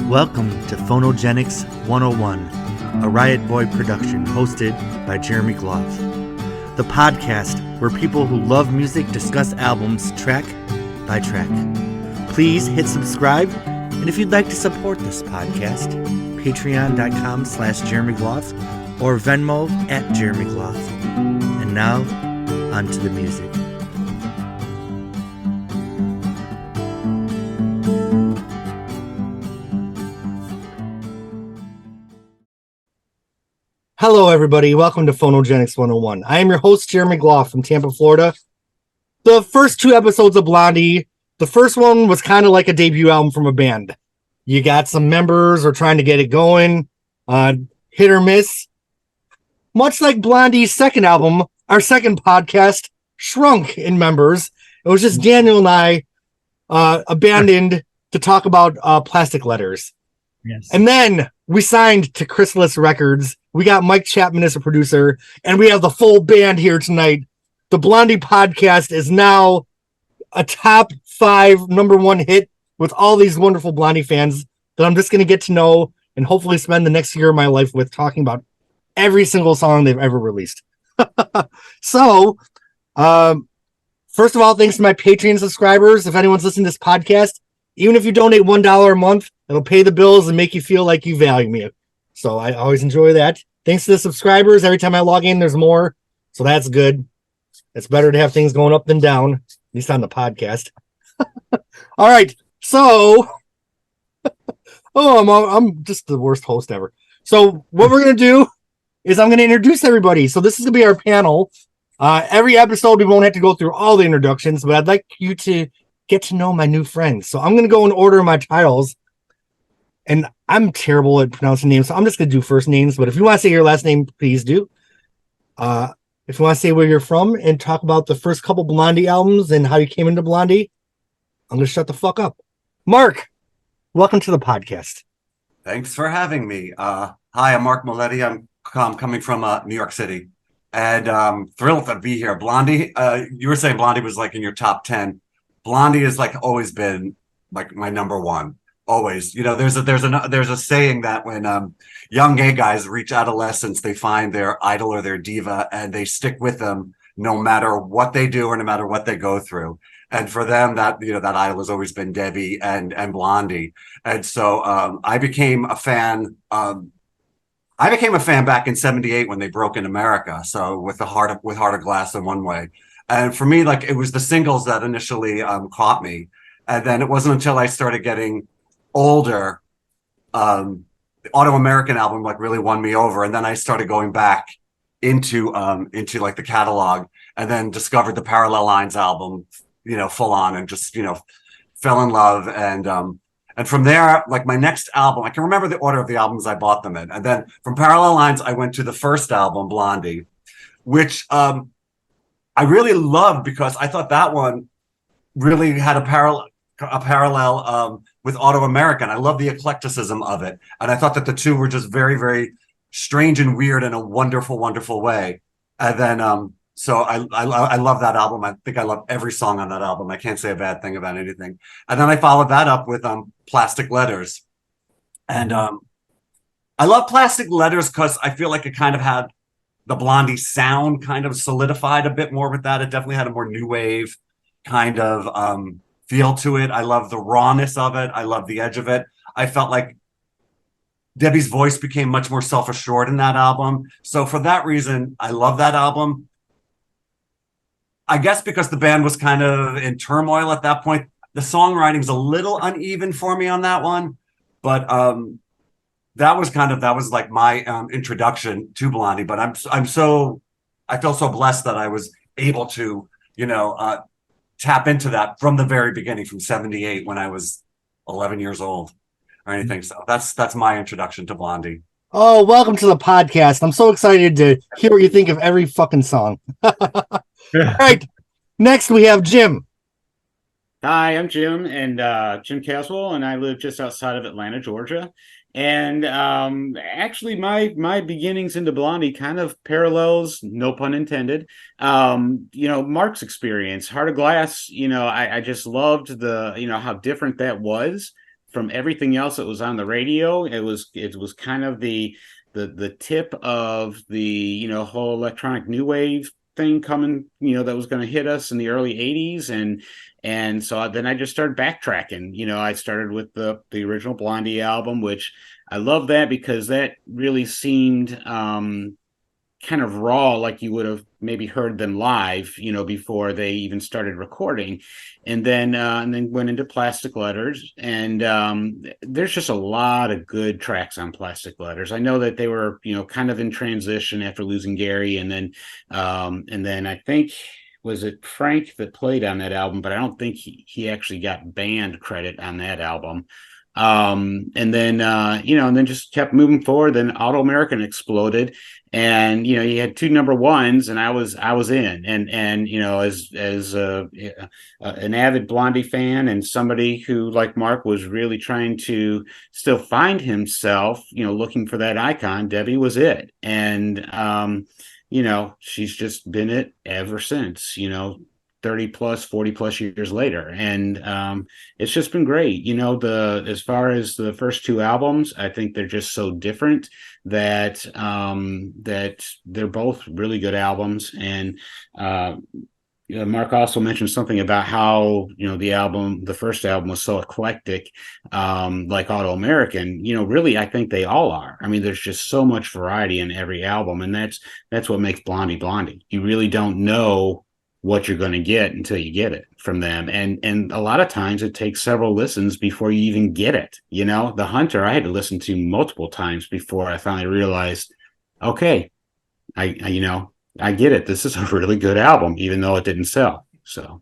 Welcome to Phonogenics 101, a Riotboy production hosted by Jeremy Gloff. The podcast where people who love music discuss albums track by track. Please hit subscribe, and if you'd like to support this podcast, patreon.com/Jeremy Gloff or Venmo @Jeremy Gloff. And now, on to the music. Hello, everybody. Welcome to Phonogenics 101. I am your host, Jeremy Gloff from Tampa, Florida. The first two episodes of Blondie, the first one was kind of like a debut album from a band. You got some members who are trying to get it going, hit or miss. Much like Blondie's second album, our second podcast shrunk in members. It was just Daniel and I abandoned to talk about Plastic Letters. Yes. And then we signed to Chrysalis Records. We got Mike Chapman as a producer, and we have the full band here tonight. The Blondie podcast is now a top 5 #1 hit with all these wonderful Blondie fans that I'm just going to get to know and hopefully spend the next year of my life with, talking about every single song they've ever released. So, first of all, thanks to my Patreon subscribers. If anyone's listening to this podcast, even if you donate $1 a month, it'll pay the bills and make you feel like you value me. So I always enjoy that. Thanks to the subscribers. Every time I log in, there's more. So that's good. It's better to have things going up than down, at least on the podcast. All right. So, I'm just the worst host ever. So what we're going to do is I'm going to introduce everybody. So this is going to be our panel. Every episode, we won't have to go through all the introductions, but I'd like you to get to know my new friends. So I'm going to go in order of my titles. And I'm terrible at pronouncing names, so I'm just going to do first names. But if you want to say your last name, please do. If you want to say where you're from and talk about the first couple Blondie albums and how you came into Blondie, I'm going to shut the fuck up. Mark, welcome to the podcast. Thanks for having me. Hi, I'm Mark Moletti. I'm coming from New York City. And thrilled to be here. Blondie, you were saying Blondie was like in your top 10. Blondie has like always been like my #1. Always, you know, there's a saying that when young gay guys reach adolescence, they find their idol or their diva, and they stick with them no matter what they do or no matter what they go through. And for them, that idol has always been Debbie and Blondie. And so I became a fan. I became a fan back in '78 when they broke in America. So with Heart of Glass in one way, and for me, like, it was the singles that initially caught me, and then it wasn't until I started getting older, the Auto American album like really won me over, and then I started going back into like the catalog, and then discovered the Parallel Lines album, full on, and just fell in love, and from there, like, my next album, I can remember the order of the albums I bought them in, and then from Parallel Lines I went to the first album, Blondie, which I really loved because I thought that one really had a parallel with Auto American. I love the eclecticism of it, and I thought that the two were just very, very strange and weird in a wonderful, wonderful way. And then, so I love that album. I think I love every song on that album. I can't say a bad thing about anything. And then I followed that up with Plastic Letters, and I love Plastic Letters because I feel like it kind of had the Blondie sound kind of solidified a bit more with that. It definitely had a more new wave kind of feel to it. I love the rawness of it. I love the edge of it. I felt like Debbie's voice became much more self-assured in that album. So for that reason, I love that album. I guess because the band was kind of in turmoil at that point, the songwriting's a little uneven for me on that one. But that was like my introduction to Blondie. But I feel so blessed that I was able to, tap into that from the very beginning, from '78 when I was 11 years old or anything. So that's my introduction to Blondie. Oh, welcome to the podcast. I'm so excited to hear what you think of every fucking song. All right. Next we have Jim. Hi, I'm Jim, and Jim Caswell, and I live just outside of Atlanta, Georgia. And actually, my beginnings into Blondie kind of parallels, no pun intended, Mark's experience. Heart of Glass, I just loved the, how different that was from everything else that was on the radio, it was kind of the tip of the, you know, whole electronic new wave thing coming, you know, that was going to hit us in the early 80s. And so then I just started backtracking. You know, I started with the original Blondie album, which I love that because that really seemed kind of raw, like you would have maybe heard them live, you know, before they even started recording. And then went into Plastic Letters, and there's just a lot of good tracks on Plastic Letters. I know that they were, you know, kind of in transition after losing Gary, and then I think, was it Frank that played on that album, but I don't think he actually got band credit on that album. And then and then just kept moving forward. Then Auto American exploded, and you know, he had 2 number ones, and I was in, and you know, as an avid Blondie fan and somebody who, like Mark, was really trying to still find himself, you know, looking for that icon, Debbie was it. And you know, she's just been it ever since, you know, 30 plus 40 plus years later. And it's just been great. You know, as far as the first 2 albums, I think they're just so different that that they're both really good albums. And you know, Mark also mentioned something about how, you know, the first album was so eclectic, like Auto American. You know, really, I think they all are. I mean, there's just so much variety in every album, and that's what makes Blondie Blondie. You really don't know what you're going to get until you get it from them, and a lot of times it takes several listens before you even get it. You know, The Hunter, I had to listen to multiple times before I finally realized, okay, I get it. This is a really good album, even though it didn't sell. So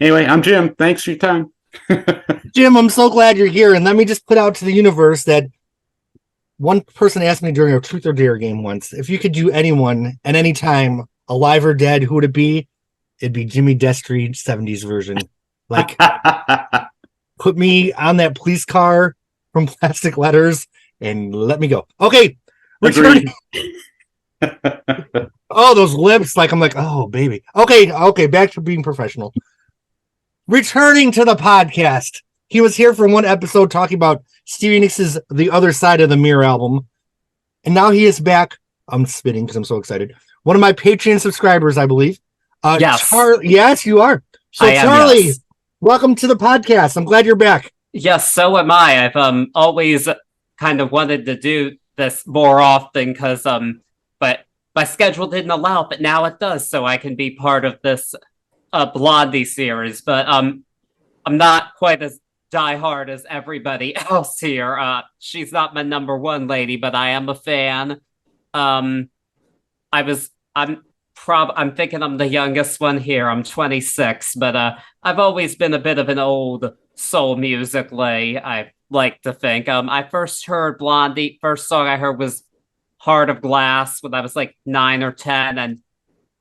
anyway, I'm Jim. Thanks for your time. Jim, I'm so glad you're here. And let me just put out to the universe that one person asked me during a Truth or Dare game once, if you could do anyone at any time, alive or dead, who would it be? It'd be Jimmy Destry 70s version. Like, put me on that police car from Plastic Letters and let me go. Okay. Returning. Oh, those lips. Like, I'm like, oh, baby. Okay. Back to being professional. Returning to the podcast. He was here for one episode talking about Stevie Nicks' The Other Side of the Mirror album. And now he is back. I'm spitting because I'm so excited. One of my Patreon subscribers, I believe. Yes. Yes, you are. So, Charlie, yes. Welcome to the podcast. I'm glad you're back. Yes, so am I. I've always kind of wanted to do this more often because but my schedule didn't allow it, but now it does, so I can be part of this Blondie series. But I'm not quite as diehard as everybody else here. She's not my number one lady, but I am a fan. I'm thinking I'm the youngest one here. I'm 26, but I've always been a bit of an old soul musically, I like to think. I first heard Blondie, first song I heard was Heart of Glass when I was like 9 or 10,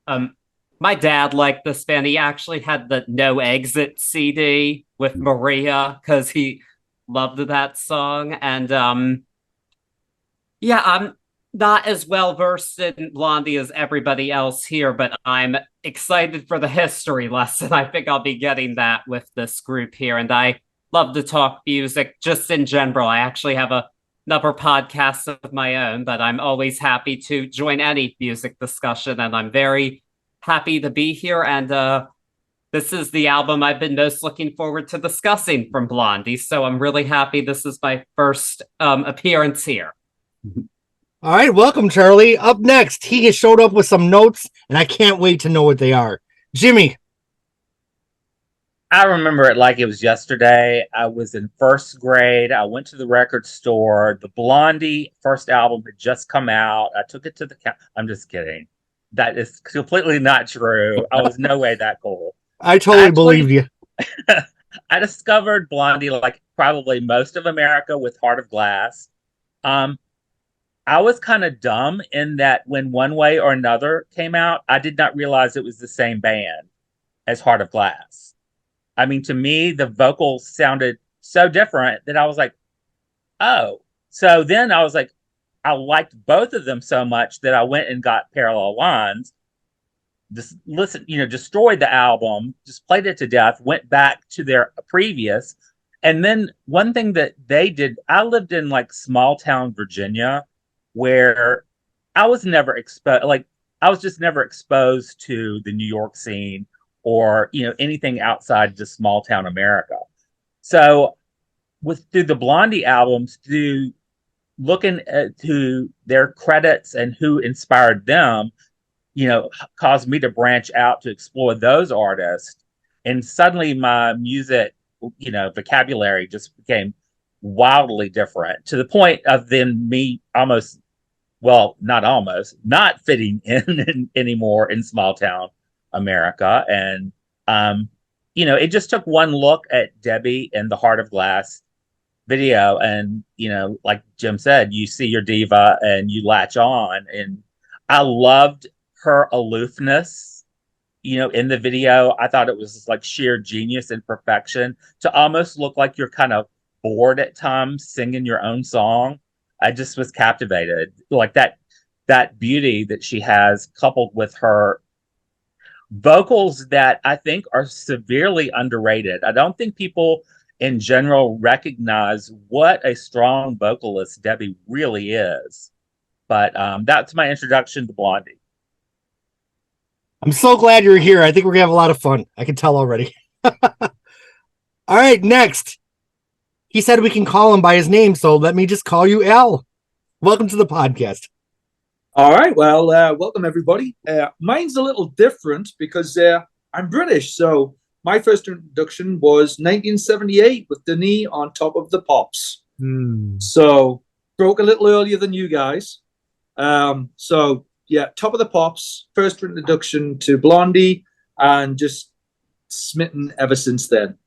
and my dad liked this band. He actually had the No Exit CD with Maria because he loved that song. And I'm not as well versed in Blondie as everybody else here, but I'm excited for the history lesson. I think I'll be getting that with this group here. And I love to talk music just in general. I actually have another podcast of my own, but I'm always happy to join any music discussion. And I'm very happy to be here. And this is the album I've been most looking forward to discussing from Blondie. So I'm really happy this is my first appearance here. All right, welcome, Charlie. Up next, he has showed up with some notes, and I can't wait to know what they are. Jimmy. I remember it like it was yesterday. I was in first grade. I went to the record store. The Blondie first album had just come out. I took it to the I'm just kidding. That is completely not true. I was no way that cool. I totally believed you. I discovered Blondie like probably most of America with Heart of Glass. I was kind of dumb in that when One Way or Another came out, I did not realize it was the same band as Heart of Glass. I mean, to me, the vocals sounded so different that I was like, oh. So then I was like, I liked both of them so much that I went and got Parallel Lines, just destroyed the album, just played it to death, went back to their previous, And then one thing that they did, I lived in like small town Virginia, where I was never exposed, like I was just never exposed to the New York scene or anything outside just small town America. So with through the Blondie albums, through looking at to their credits and who inspired them, caused me to branch out to explore those artists. And suddenly my music, vocabulary just became wildly different to the point of then me almost, well, not almost, not fitting in anymore in small town America. And, it just took one look at Debbie in the Heart of Glass video. And, like Jim said, you see your diva and you latch on. And I loved her aloofness, in the video. I thought it was just like sheer genius and perfection to almost look like you're kind of bored at times singing your own song. I just was captivated. Like that beauty that she has coupled with her vocals that I think are severely underrated. I don't think people in general recognize what a strong vocalist Debbie really is. But that's my introduction to Blondie. I'm so glad you're here. I think we're gonna have a lot of fun. I can tell already. All right, next. He said we can call him by his name, so let me just call you Al. Welcome to the podcast. All right, well, welcome everybody. Mine's a little different because I'm British, so my first introduction was 1978 with Denis on Top of the Pops. So broke a little earlier than you guys. So yeah, Top of the Pops, first introduction to Blondie, and just smitten ever since then.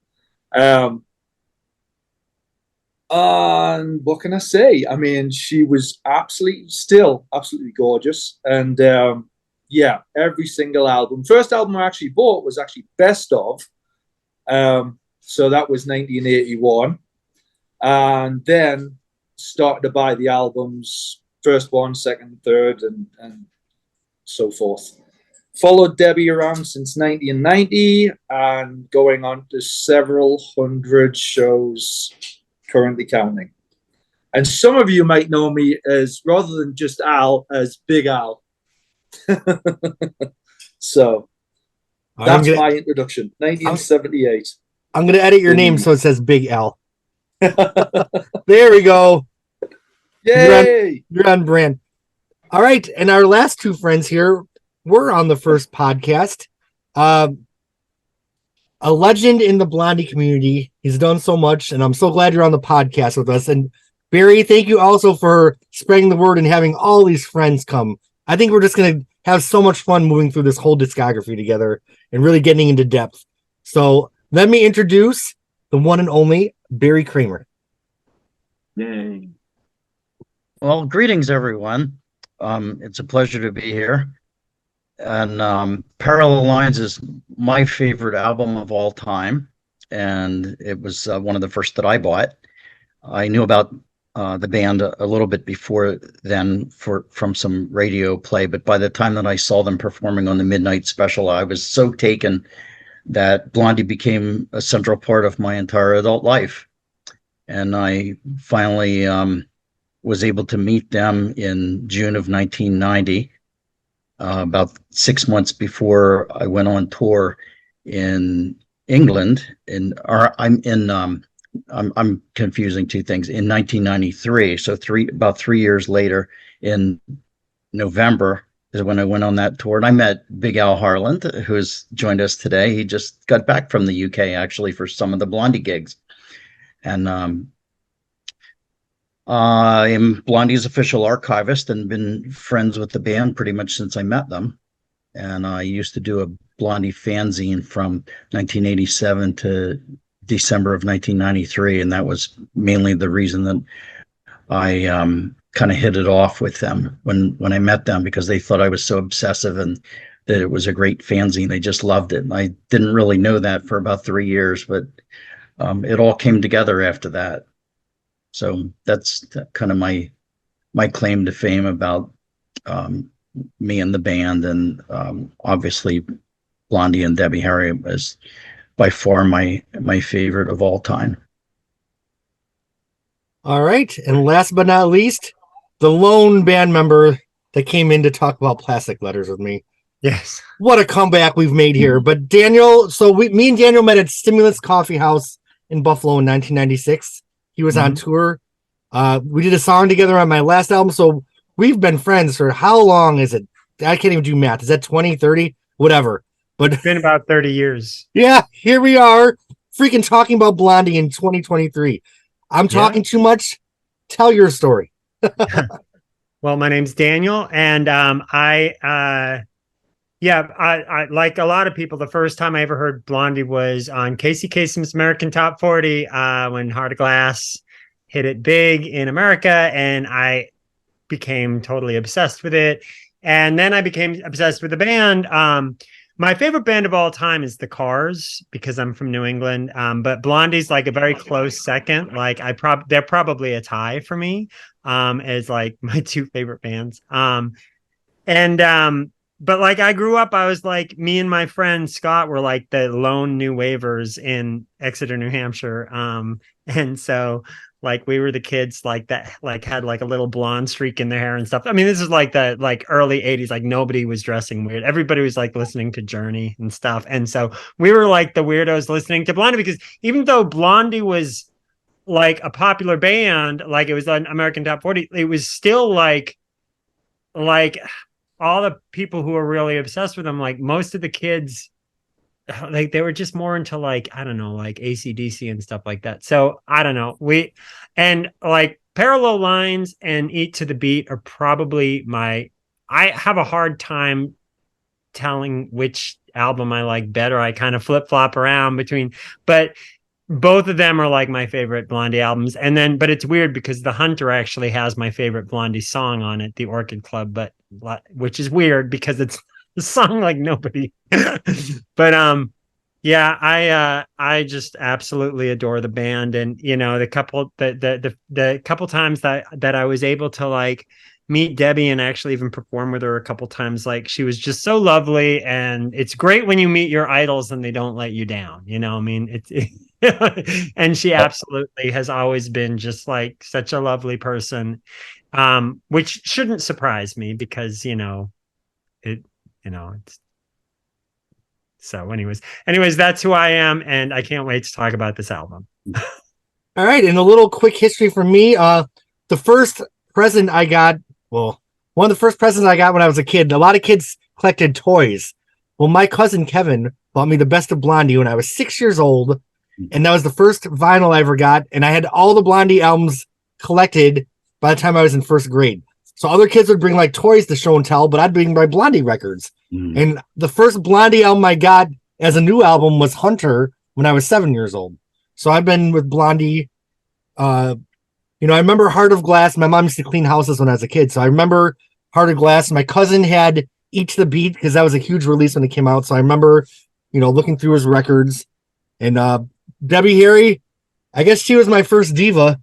And what can I say? I mean, she was still absolutely gorgeous. And yeah, every single album. First album I actually bought was actually Best Of. So that was 1981. And then started to buy the albums, first one, second, third, and so forth. Followed Debbie around since 1990 and going on to several hundred shows, currently counting. And some of you might know me as, rather than just Al, as Big Al. So that's my introduction, 1978. I'm going to edit your name so it says Big Al. There we go. Yay! You're on brand. All right. And our last two friends here were on the first podcast. A legend in the Blondie community. He's done so much, and I'm so glad you're on the podcast with us. And Barry, thank you also for spreading the word and having all these friends come. I think we're just going to have so much fun moving through this whole discography together and really getting into depth. So let me introduce the one and only Barry Kramer. Yay. Well, greetings, everyone. It's a pleasure to be here. And Parallel Lines is my favorite album of all time. And it was one of the first that I bought. I knew about the band a little bit before then from some radio play. But by the time that I saw them performing on the Midnight Special, I was so taken that Blondie became a central part of my entire adult life. And I finally was able to meet them in June of 1990, about 6 months before I went on tour in England. I'm confusing two things. In 1993, so about 3 years later, in November is when I went on that tour, and I met Big Al Harland, who has joined us today. He just got back from the UK actually for some of the Blondie gigs, and I am Blondie's official archivist and been friends with the band pretty much since I met them. And I used to do a Blondie fanzine from 1987 to December of 1993, and that was mainly the reason that I kind of hit it off with them when I met them, because they thought I was so obsessive and that it was a great fanzine. They just loved it. And I didn't really know that for about 3 years, but it all came together after that. So that's kind of my claim to fame about me and the band. And obviously Blondie and Debbie Harry is by far my favorite of all time. All right. And last but not least, the lone band member that came in to talk about Plastic Letters with me. Yes. What a comeback we've made here. But Daniel, me and Daniel met at Stimulus Coffee House in Buffalo in 1996. He was on tour. We did a song together on my last album. So we've been friends for how long is it? I can't even do math. Is that 20, 30? Whatever. But It's been about 30 years. yeah, here we are freaking talking about Blondie in 2023. I'm talking too much. Tell your story. Well, my name's Daniel, and I like a lot of people, the first time I ever heard Blondie was on Casey Kasem's American Top 40 when Heart of Glass hit it big in America, and I became totally obsessed with it. And then I became obsessed with the band. My favorite band of all time is The Cars because I'm from New England. But Blondie's like a very close second. Like they're probably a tie for me as like my two favorite bands. But like I grew up, I was like, me and my friend Scott were like the lone new wavers in Exeter, New Hampshire. And so like we were the kids like that, like had like a little blonde streak in their hair and stuff. I mean, this is like the like early 80s, like nobody was dressing weird. Everybody was like listening to Journey and stuff. And so we were like the weirdos listening to Blondie because even though Blondie was like a popular band, like it was on American Top 40, it was still like all the people who were really obsessed with them, like most of the kids, like they were just more into like, I don't know, like AC/DC and stuff like that. So I don't know. And like Parallel Lines and Eat to the Beat are probably I have a hard time telling which album I like better. I kind of flip-flop around between, but both of them are like my favorite Blondie albums. And then, but it's weird because The Hunter actually has my favorite Blondie song on it, The Orchid Club, which is weird because it's a song like nobody. But I just absolutely adore the band. And you know, the couple times that I was able to like meet Debbie and actually even perform with her a couple times, like she was just so lovely. And it's great when you meet your idols and they don't let you down, you know. I mean, and she absolutely has always been just like such a lovely person, which shouldn't surprise me because it's so anyways, that's who I am, and I can't wait to talk about this album. All right, and a little quick history from me. The first present I got, well, one of the first presents I got when I was a kid, a lot of kids collected toys. Well, my cousin Kevin bought me the Best of Blondie when I was 6 years old, and that was the first vinyl I ever got, and I had all the Blondie albums collected by the time I was in first grade. So other kids would bring like toys to show and tell, but I'd bring my Blondie records. And the first Blondie album I got as a new album was Hunter when I was 7 years old. So I've been with Blondie. I remember Heart of Glass. My mom used to clean houses when I was a kid. So I remember Heart of Glass. My cousin had Eat to the Beat because that was a huge release when it came out. So I remember, looking through his records. And Debbie Harry, I guess she was my first diva.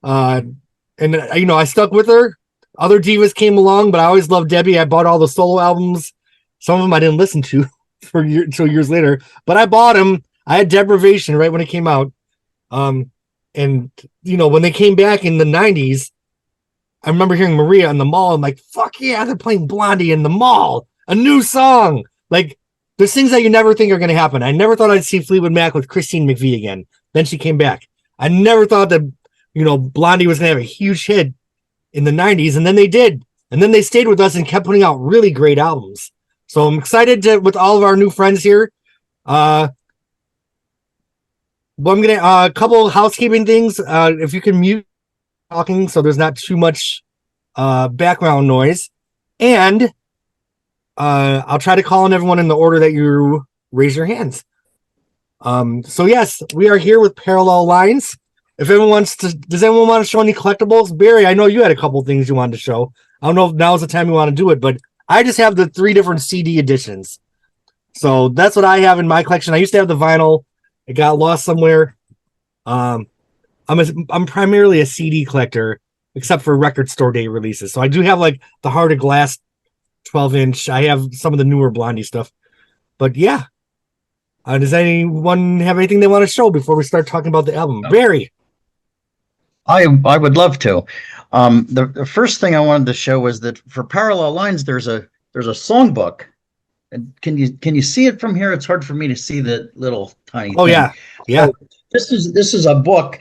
And I stuck with her. Other divas came along, but I always loved Debbie. I bought all the solo albums. Some of them I didn't listen to until years later, but I bought them. I had Deprivation right when it came out. And when they came back in the 90s, I remember hearing Maria in the mall. I'm like, fuck yeah, they're playing Blondie in the mall. A new song. Like, there's things that you never think are going to happen. I never thought I'd see Fleetwood Mac with Christine McVie again. Then she came back. I never thought that, Blondie was going to have a huge hit in the 90s, and then they did. And then they stayed with us and kept putting out really great albums. So I'm excited with all of our new friends here. Well, I'm going to, a couple housekeeping things. If you can mute talking so there's not too much background noise. And I'll try to call on everyone in the order that you raise your hands. So yes, we are here with Parallel Lines. If anyone does anyone want to show any collectibles? Barry, I know you had a couple things you wanted to show. I don't know if now's the time you want to do it, but I just have the 3 different CD editions. So that's what I have in my collection. I used to have the vinyl. It got lost somewhere. I'm primarily a CD collector, except for record store day releases. So I do have like the Heart of Glass 12-inch. I have some of the newer Blondie stuff. But yeah. Does anyone have anything they want to show before we start talking about the album? Barry. I would love to. The first thing I wanted to show was that for Parallel Lines, there's a songbook. And can you see it from here? It's hard for me to see the little tiny Oh thing. yeah. So this is a book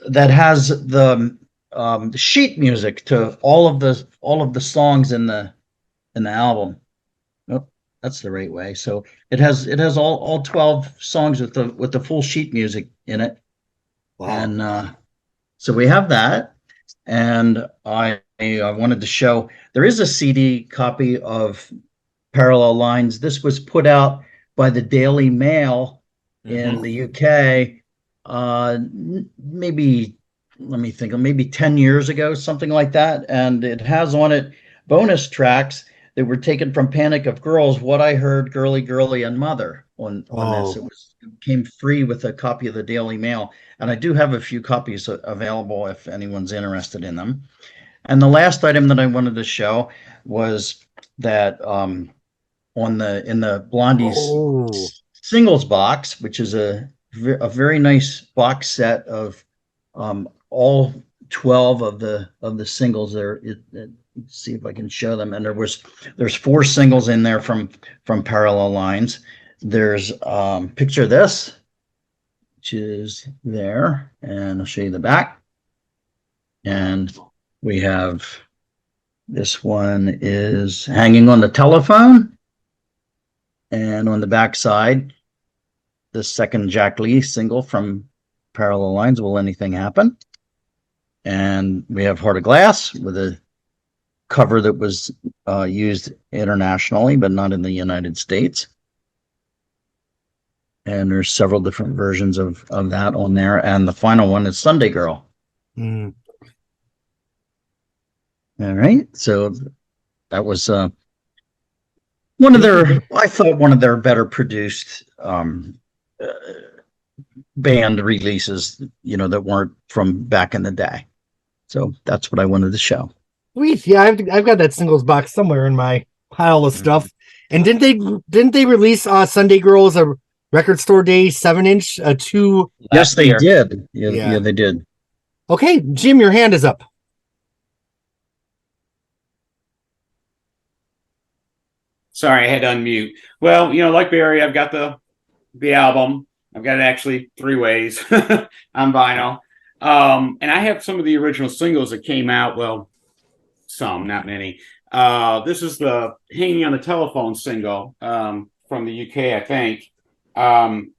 that has the sheet music to all of the songs in the album. Oh, that's the right way. So it has all 12 songs with the full sheet music in it. Wow. And so we have that. And I wanted to show there is a CD copy of Parallel Lines. This was put out by the Daily Mail in the UK. Maybe, let me think, maybe 10 years ago, something like that. And it has on it bonus tracks that were taken from Panic of Girls, What I Heard, Girly Girly, and Mother on this. It came free with a copy of the Daily Mail. And I do have a few copies available if anyone's interested in them. And the last item that I wanted to show was that in the Blondie's singles box, which is a very nice box set of all 12 of the singles there. Let's see if I can show them. And there's 4 singles in there from Parallel Lines. There's picture this, which is there, and I'll show you the back. And we have this one is Hanging on the Telephone, and on the back side, the second Jack Lee single from Parallel Lines, Will Anything Happen? And we have Heart of Glass with a cover that was used internationally, but not in the United States. And there's several different versions of that on there. And the final one is Sunday Girl. Mm. All right. So that was one of their better produced band releases, that weren't from back in the day. So that's what I wanted to show. Sweet. Yeah, I've got that singles box somewhere in my pile of stuff. And didn't they release Sunday Girl as a Record Store Day 7-inch? Yes, they did. Yeah, they did. Okay, Jim, your hand is up. Sorry, I had to unmute. Well, like Barry, I've got the album. I've got it actually 3 ways on vinyl. And I have some of the original singles that came out. Well, some, not many. This is the Hanging on the Telephone single from the UK, I think. And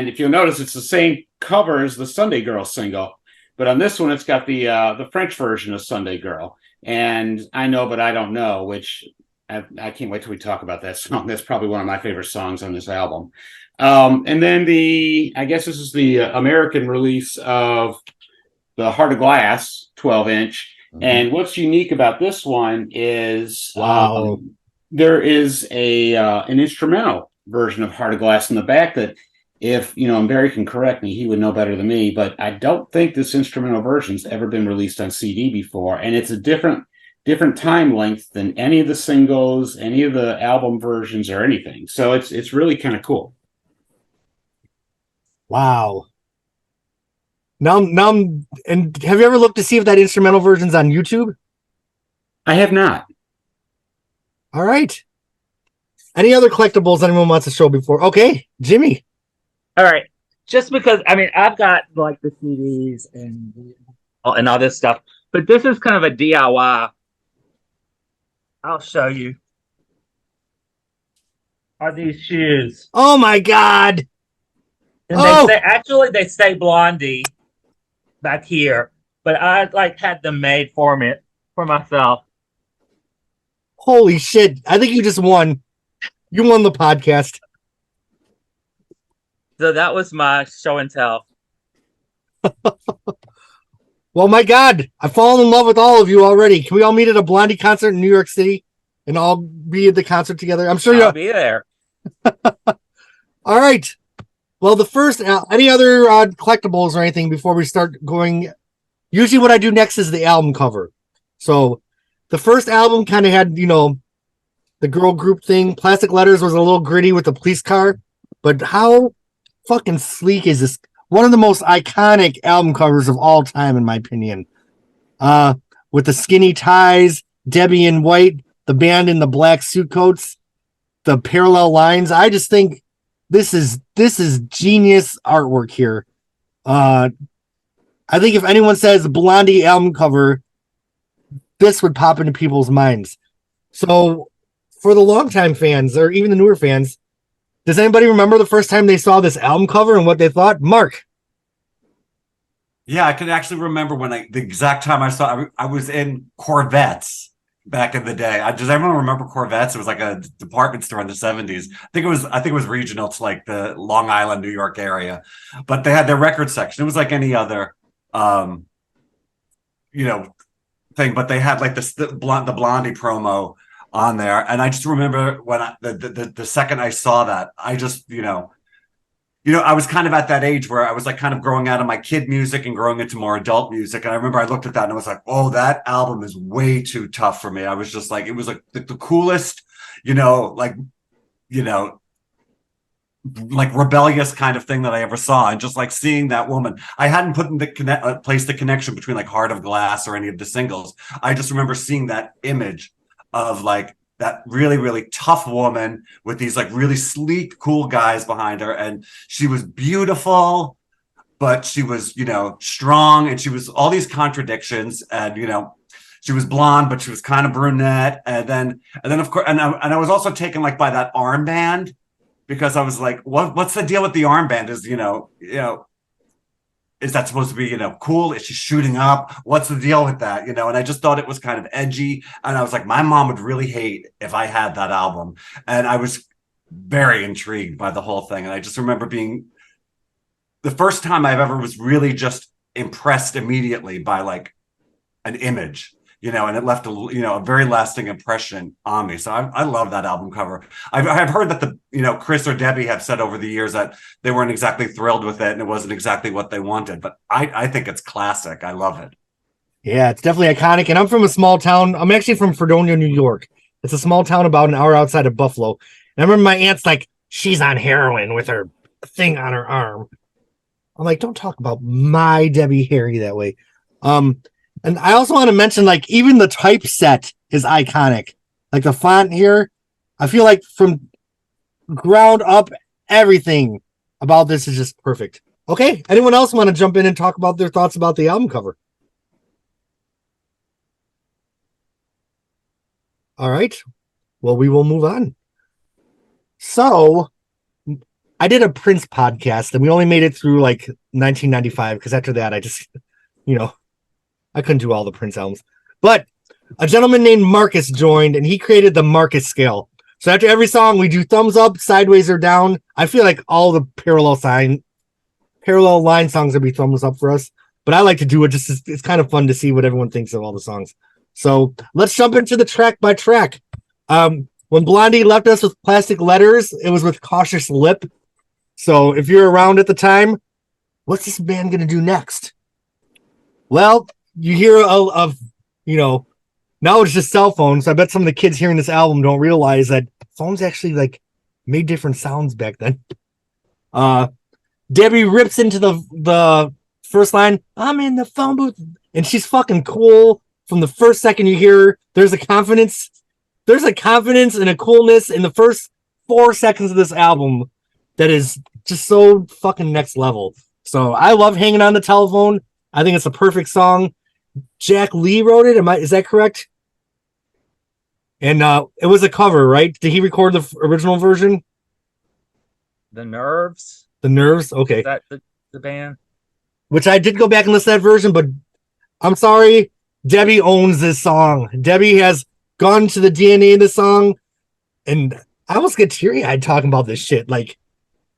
if you'll notice, it's the same cover as the Sunday Girl single. But on this one, it's got the French version of Sunday Girl. And I Know But I Don't Know, which I can't wait till we talk about that song. That's probably one of my favorite songs on this album. And then I guess this is the American release of the Heart of Glass 12-inch. And what's unique about this one is there is an instrumental version of Heart of Glass in the back that, if and Barry can correct me, he would know better than me, but I don't think this instrumental version's ever been released on CD before, and it's a different time length than any of the singles, any of the album versions, or anything. So it's really kind of cool. Wow. Now, and have you ever looked to see if that instrumental version's on YouTube? I have not. All right. Any other collectibles anyone wants to show before? Okay, Jimmy. All right. Just because, I've got like the CDs and all this stuff, but this is kind of a DIY. I'll show you. Are these shoes? Oh my God! And they say Blondie back here, but I had them made for myself. Holy shit! I think you just won. You won the podcast. So that was my show and tell. Well, my God, I've fallen in love with all of you already. Can we all meet at a Blondie concert in New York City and all be at the concert together? I'm sure I'll be there. All right. Well, the first, any other collectibles or anything before we start going? Usually what I do next is the album cover. So the first album kind of had, the girl group thing. Plastic Letters was a little gritty with the police car, but how fucking sleek is this? one of the most iconic album covers of all time, in my opinion. With the skinny ties, Debbie in white, the band in the black suit coats, the parallel lines. I just think this is genius artwork here. I think if anyone says Blondie album cover, this would pop into people's minds. So for the longtime fans, or even the newer fans, does anybody remember the first time they saw this album cover and what they thought? Mark. Yeah, I can actually remember the exact time I saw. I was in Corvettes back in the day. Does everyone remember Corvettes? It was like a department store in the 70s. I think it was regional to like the Long Island, New York area. But they had their record section. It was like any other thing, but they had like the Blondie promo on there. And I just remember when the second I saw that, I just, I was kind of at that age where I was like kind of growing out of my kid music and growing into more adult music. And I remember I looked at that and I was like, oh, that album is way too tough for me. I was just like, it was like the coolest, like rebellious kind of thing that I ever saw. And just like seeing that woman, I hadn't put in placed the connection between like Heart of Glass or any of the singles. I just remember seeing that image of like that really, really tough woman with these like really sleek, cool guys behind her. And she was beautiful, but she was, strong, and she was all these contradictions. And, she was blonde, but she was kind of brunette. And then of course, and I was also taken like by that armband, because I was like, what's the deal with the armband? Is that supposed to be, cool? Is she shooting up? What's the deal with that? And I just thought it was kind of edgy. And I was like, my mom would really hate if I had that album. And I was very intrigued by the whole thing. And I just remember being the first time I've ever was really just impressed immediately by like an image, and it left a very lasting impression on me. So I love that album cover. I've heard that Chris or Debbie have said over the years that they weren't exactly thrilled with it and it wasn't exactly what they wanted, but I think it's classic. I love it. Yeah, it's definitely iconic. And I'm from a small town. I'm actually from Fredonia, New York. It's a small town about an hour outside of Buffalo. And I remember my aunt's like, she's on heroin with her thing on her arm. I'm like, don't talk about my Debbie Harry that way. And I also want to mention, like, even the typeset is iconic. Like the font here, I feel like from ground up, everything about this is just perfect. Okay, anyone else want to jump in and talk about their thoughts about the album cover? All right, well, we will move on. So, I did a Prince podcast, and we only made it through, like, 1995, because after that, I just, I couldn't do all the Prince albums. But a gentleman named Marcus joined, and he created the Marcus scale. So after every song, we do thumbs up, sideways, or down. I feel like all the parallel line songs would be thumbs up for us. But I like to do it just, it's kind of fun to see what everyone thinks of all the songs. So let's jump into the track by track. When Blondie left us with Plastic Letters, it was with Cautious Lip. So if you're around at the time, what's this band going to do next? Well, you hear of now it's just cell phones. I bet some of the kids hearing this album don't realize that phones actually like made different sounds back then. Debbie rips into the first line, I'm in the phone booth, and she's fucking cool from the first second you hear her. There's a confidence and a coolness in the first 4 seconds of this album that is just so fucking next level. So I love Hanging on the Telephone. I think it's a perfect song. Jack Lee wrote it. Is that correct? And it was a cover, right? Did he record the original version? The Nerves. The Nerves? Okay. Is that the band? Which I did go back and listen to that version, but I'm sorry. Debbie owns this song. Debbie has gone to the DNA of the song. And I almost get teary-eyed talking about this shit. Like,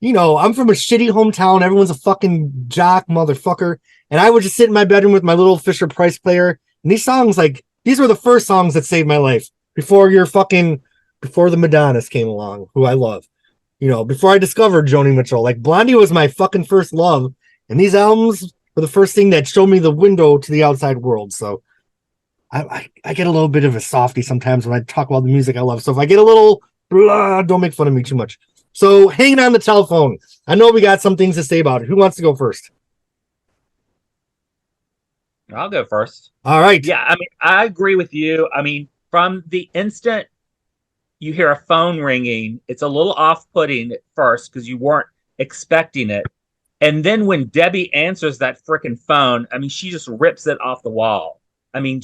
I'm from a shitty hometown. Everyone's a fucking jock motherfucker. And I would just sit in my bedroom with my little Fisher Price player. And these songs, like, these were the first songs that saved my life. Before the Madonnas came along, who I love. Before I discovered Joni Mitchell. Like, Blondie was my fucking first love. And these albums were the first thing that showed me the window to the outside world. So I get a little bit of a softie sometimes when I talk about the music I love. So if I get a little, don't make fun of me too much. So hanging on the telephone. I know we got some things to say about it. Who wants to go first? I'll go first. All right. Yeah, I mean, I agree with you. I mean, from the instant you hear a phone ringing, it's a little off-putting at first because you weren't expecting it. And then when Debbie answers that freaking phone, I mean, she just rips it off the wall. I mean,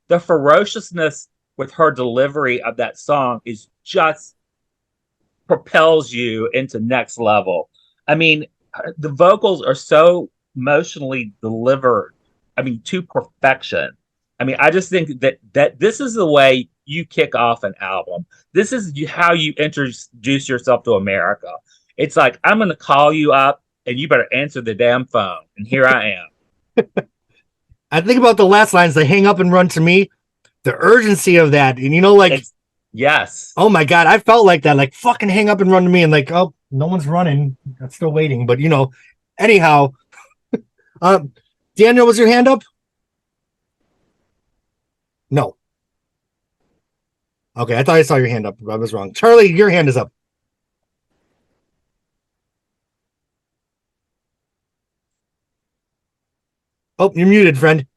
the ferociousness with her delivery of that song is just propels you into next level. I mean, the vocals are so emotionally delivered. I mean, to perfection. I mean, I just think that this is the way you kick off an album. This is how you introduce yourself to America. It's like, I'm going to call you up and you better answer the damn phone. And here I am. I think about the last lines, they hang up and run to me. The urgency of that. And like, yes. Oh my God. I felt like that, like fucking hang up and run to me and like, oh, no one's running. I'm still waiting. But anyhow, Daniel, was your hand up? No. Okay. I thought I saw your hand up. I was wrong. Charlie, your hand is up. Oh, you're muted, friend.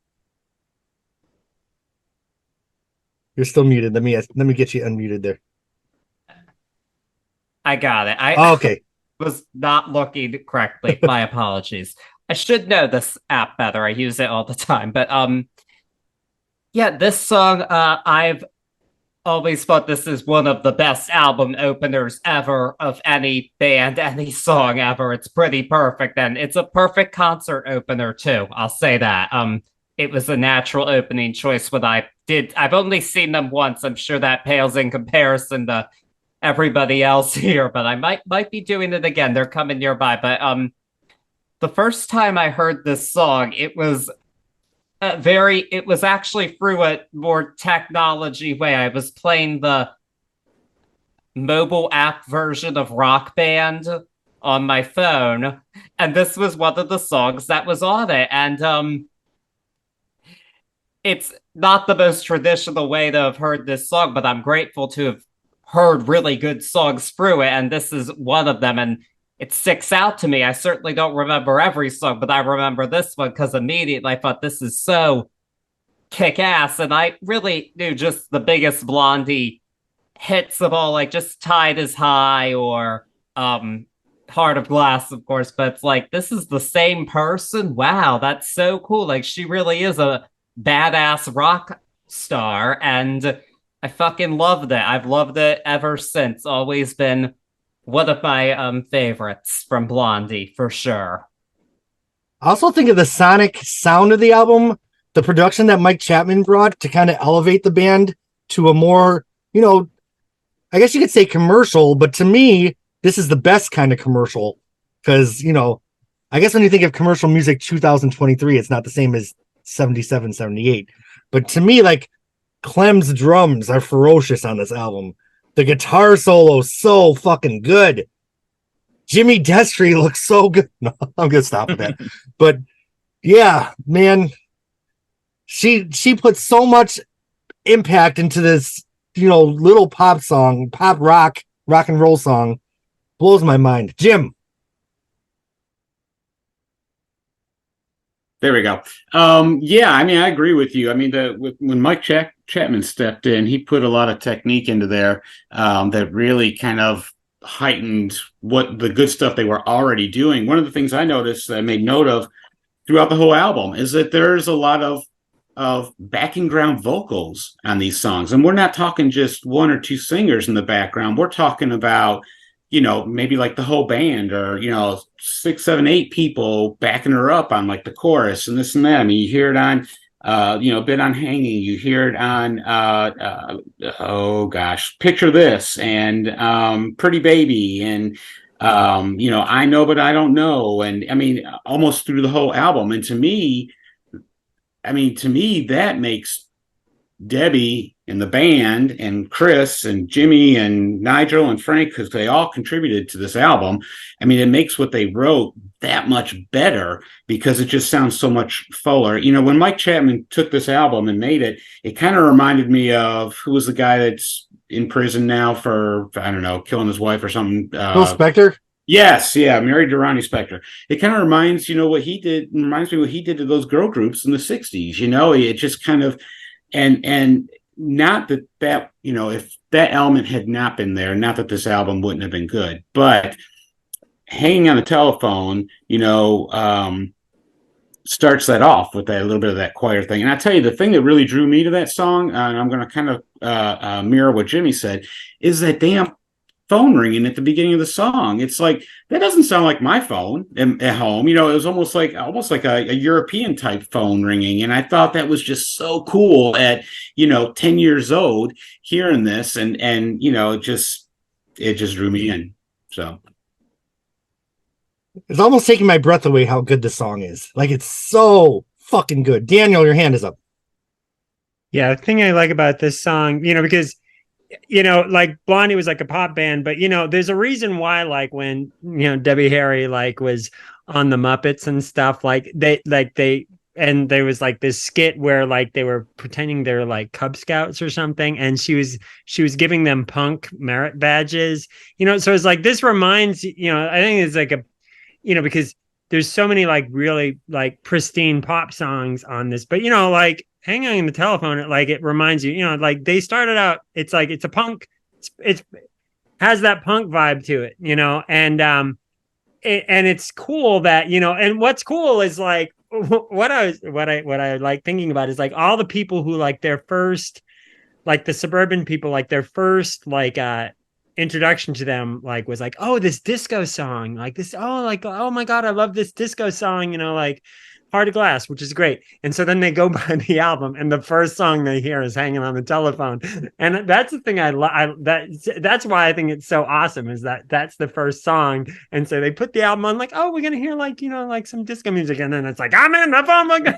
You're still muted. Let me get you unmuted there. I got it. Okay. Was not looking correctly. My apologies. I should know this app better. I use it all the time. But yeah, this song, I've always thought this is one of the best album openers ever of any band, any song ever. It's pretty perfect, and it's a perfect concert opener too. I'll say that. It was a natural opening choice when I've only seen them once. I'm sure that pales in comparison to everybody else here, but I might be doing it again. They're coming nearby. But the first time I heard this song, it was actually through a more technology way. I was playing the mobile app version of Rock Band on my phone, and this was one of the songs that was on it. And it's not the most traditional way to have heard this song, but I'm grateful to have heard really good songs through it, and this is one of them, and it sticks out to me. I certainly don't remember every song, but I remember this one because immediately I thought this is so kick-ass, and I really knew just the biggest Blondie hits of all, like just Tide is High or Heart of Glass, of course, but it's like, this is the same person? Wow, that's so cool. Like, she really is a badass rock star, and I fucking loved it. I've loved it ever since. Always been one of my favorites from Blondie, for sure. I also think of the sonic sound of the album, the production that Mike Chapman brought to kind of elevate the band to a more, I guess you could say commercial, but to me, this is the best kind of commercial because, I guess when you think of commercial music 2023, it's not the same as 77, 78. But to me, like, Clem's drums are ferocious on this album. The guitar solo is so fucking good. Jimmy Destry looks so good. No, I'm gonna stop with that. But yeah, man, she put so much impact into this, little pop song, pop rock and roll song. Blows my mind. Jim. There we go. Yeah, I mean, I agree with you. I mean, when Mike Chapman stepped in, he put a lot of technique into there that really kind of heightened what the good stuff they were already doing. One of the things I noticed that I made note of throughout the whole album is that there's a lot of backing ground vocals on these songs. And we're not talking just one or two singers in the background. We're talking about, maybe like the whole band or, 6, 7, 8 people backing her up on like the chorus and this and that. I mean, you hear it on, a bit on Hanging. You hear it on, Picture This and Pretty Baby and, I Know But I Don't Know. And I mean, almost through the whole album. And to me, that makes Debbie and the band and Chris and Jimmy and Nigel and Frank, because they all contributed to this album. I mean, it makes what they wrote that much better because it just sounds so much fuller. When Mike Chapman took this album and made it, it kind of reminded me of who was the guy that's in prison now for, I don't know, killing his wife or something. Phil Spector? Yes, yeah, married to Ronnie Spector. It kind of reminds, what he did, reminds me what he did to those girl groups in the 60s. It just kind of, and not that, if that element had not been there, not that this album wouldn't have been good, but Hanging on the Telephone, starts that off with that, a little bit of that choir thing. And I tell you, the thing that really drew me to that song, and I'm going to kind of mirror what Jimmy said, is that damn phone ringing at the beginning of the song. It's like, that doesn't sound like my phone at home. It was almost like a European type phone ringing. And I thought that was just so cool at, 10 years old, hearing this, and it just drew me in. So it's almost taking my breath away how good this song is. Like, it's so fucking good. Daniel, your hand is up. Yeah, the thing I like about this song, because like Blondie was like a pop band, but there's a reason why, like, when Debbie Harry like was on the Muppets and stuff, and there was like this skit where like they were pretending they're like Cub Scouts or something, and she was giving them punk merit badges, so it's like, this reminds, I think it's like a, because there's so many like really like pristine pop songs on this, but like Hanging on the Telephone, it reminds you, like they started out, it's like, it's a punk, it has that punk vibe to it, and it's cool that, and what's cool is like, what I like thinking about is like all the people who like their first, like the suburban people, like their first, like, introduction to them, like, was like, oh, this disco song, like this, oh, like, oh my God, I love this disco song, like Heart of Glass, which is great. And so then they go by the album, and the first song they hear is Hanging on the Telephone. And that's the thing that's why I think it's so awesome, is that that's the first song. And so they put the album on, like, oh, we're gonna hear like, like some disco music, and then it's like, I'm in the phone.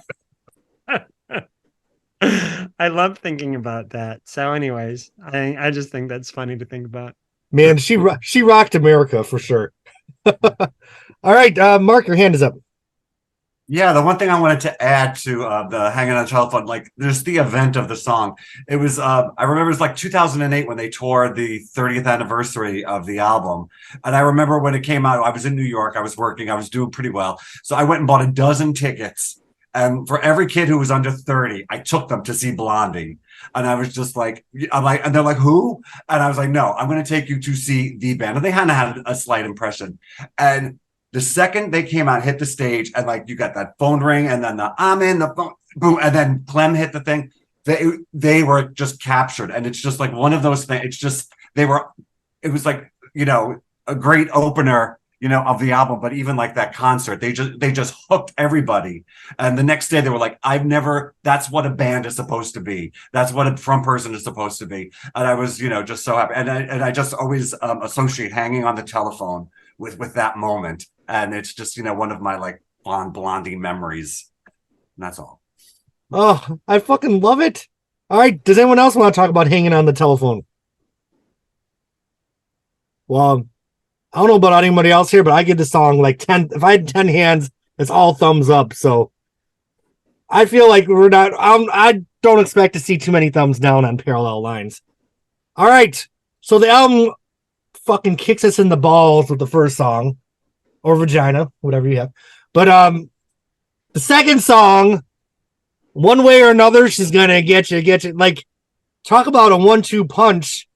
I love thinking about that. So anyways, I just think that's funny to think about. Man, she rocked America for sure. All right, Mark, your hand is up. Yeah, the one thing I wanted to add to the Hanging on the Telephone, like, there's the event of the song. It was, I remember it was like 2008 when they toured the 30th anniversary of the album. And I remember when it came out, I was in New York, I was working, I was doing pretty well. So I went and bought a dozen tickets. And for every kid who was under 30, I took them to see Blondie. And I was just like, and they're like, who? And I was like, no, I'm going to take you to see the band. And they kind of had a slight impression. And the second they came out, hit the stage, and like, you got that phone ring, and then I'm in the phone, boom, and then Clem hit the thing. They were just captured. And it's just like one of those things. It's just, it was like, a great opener, of the album. But even like that concert, they just hooked everybody. And the next day they were like, that's what a band is supposed to be. That's what a front person is supposed to be. And I was, just so happy. And I just always associate Hanging on the Telephone with that moment. And it's just, one of my like Blondie memories. And that's all. Oh, I fucking love it. All right. Does anyone else want to talk about Hanging on the Telephone? Well, I don't know about anybody else here, but I give the song like 10. If I had 10 hands, it's all thumbs up. So I feel like I don't expect to see too many thumbs down on Parallel Lines. All right. So the album fucking kicks us in the balls with the first song, or vagina, whatever you have. But the second song, one way or another, she's gonna get you. Like, talk about a 1-2 punch.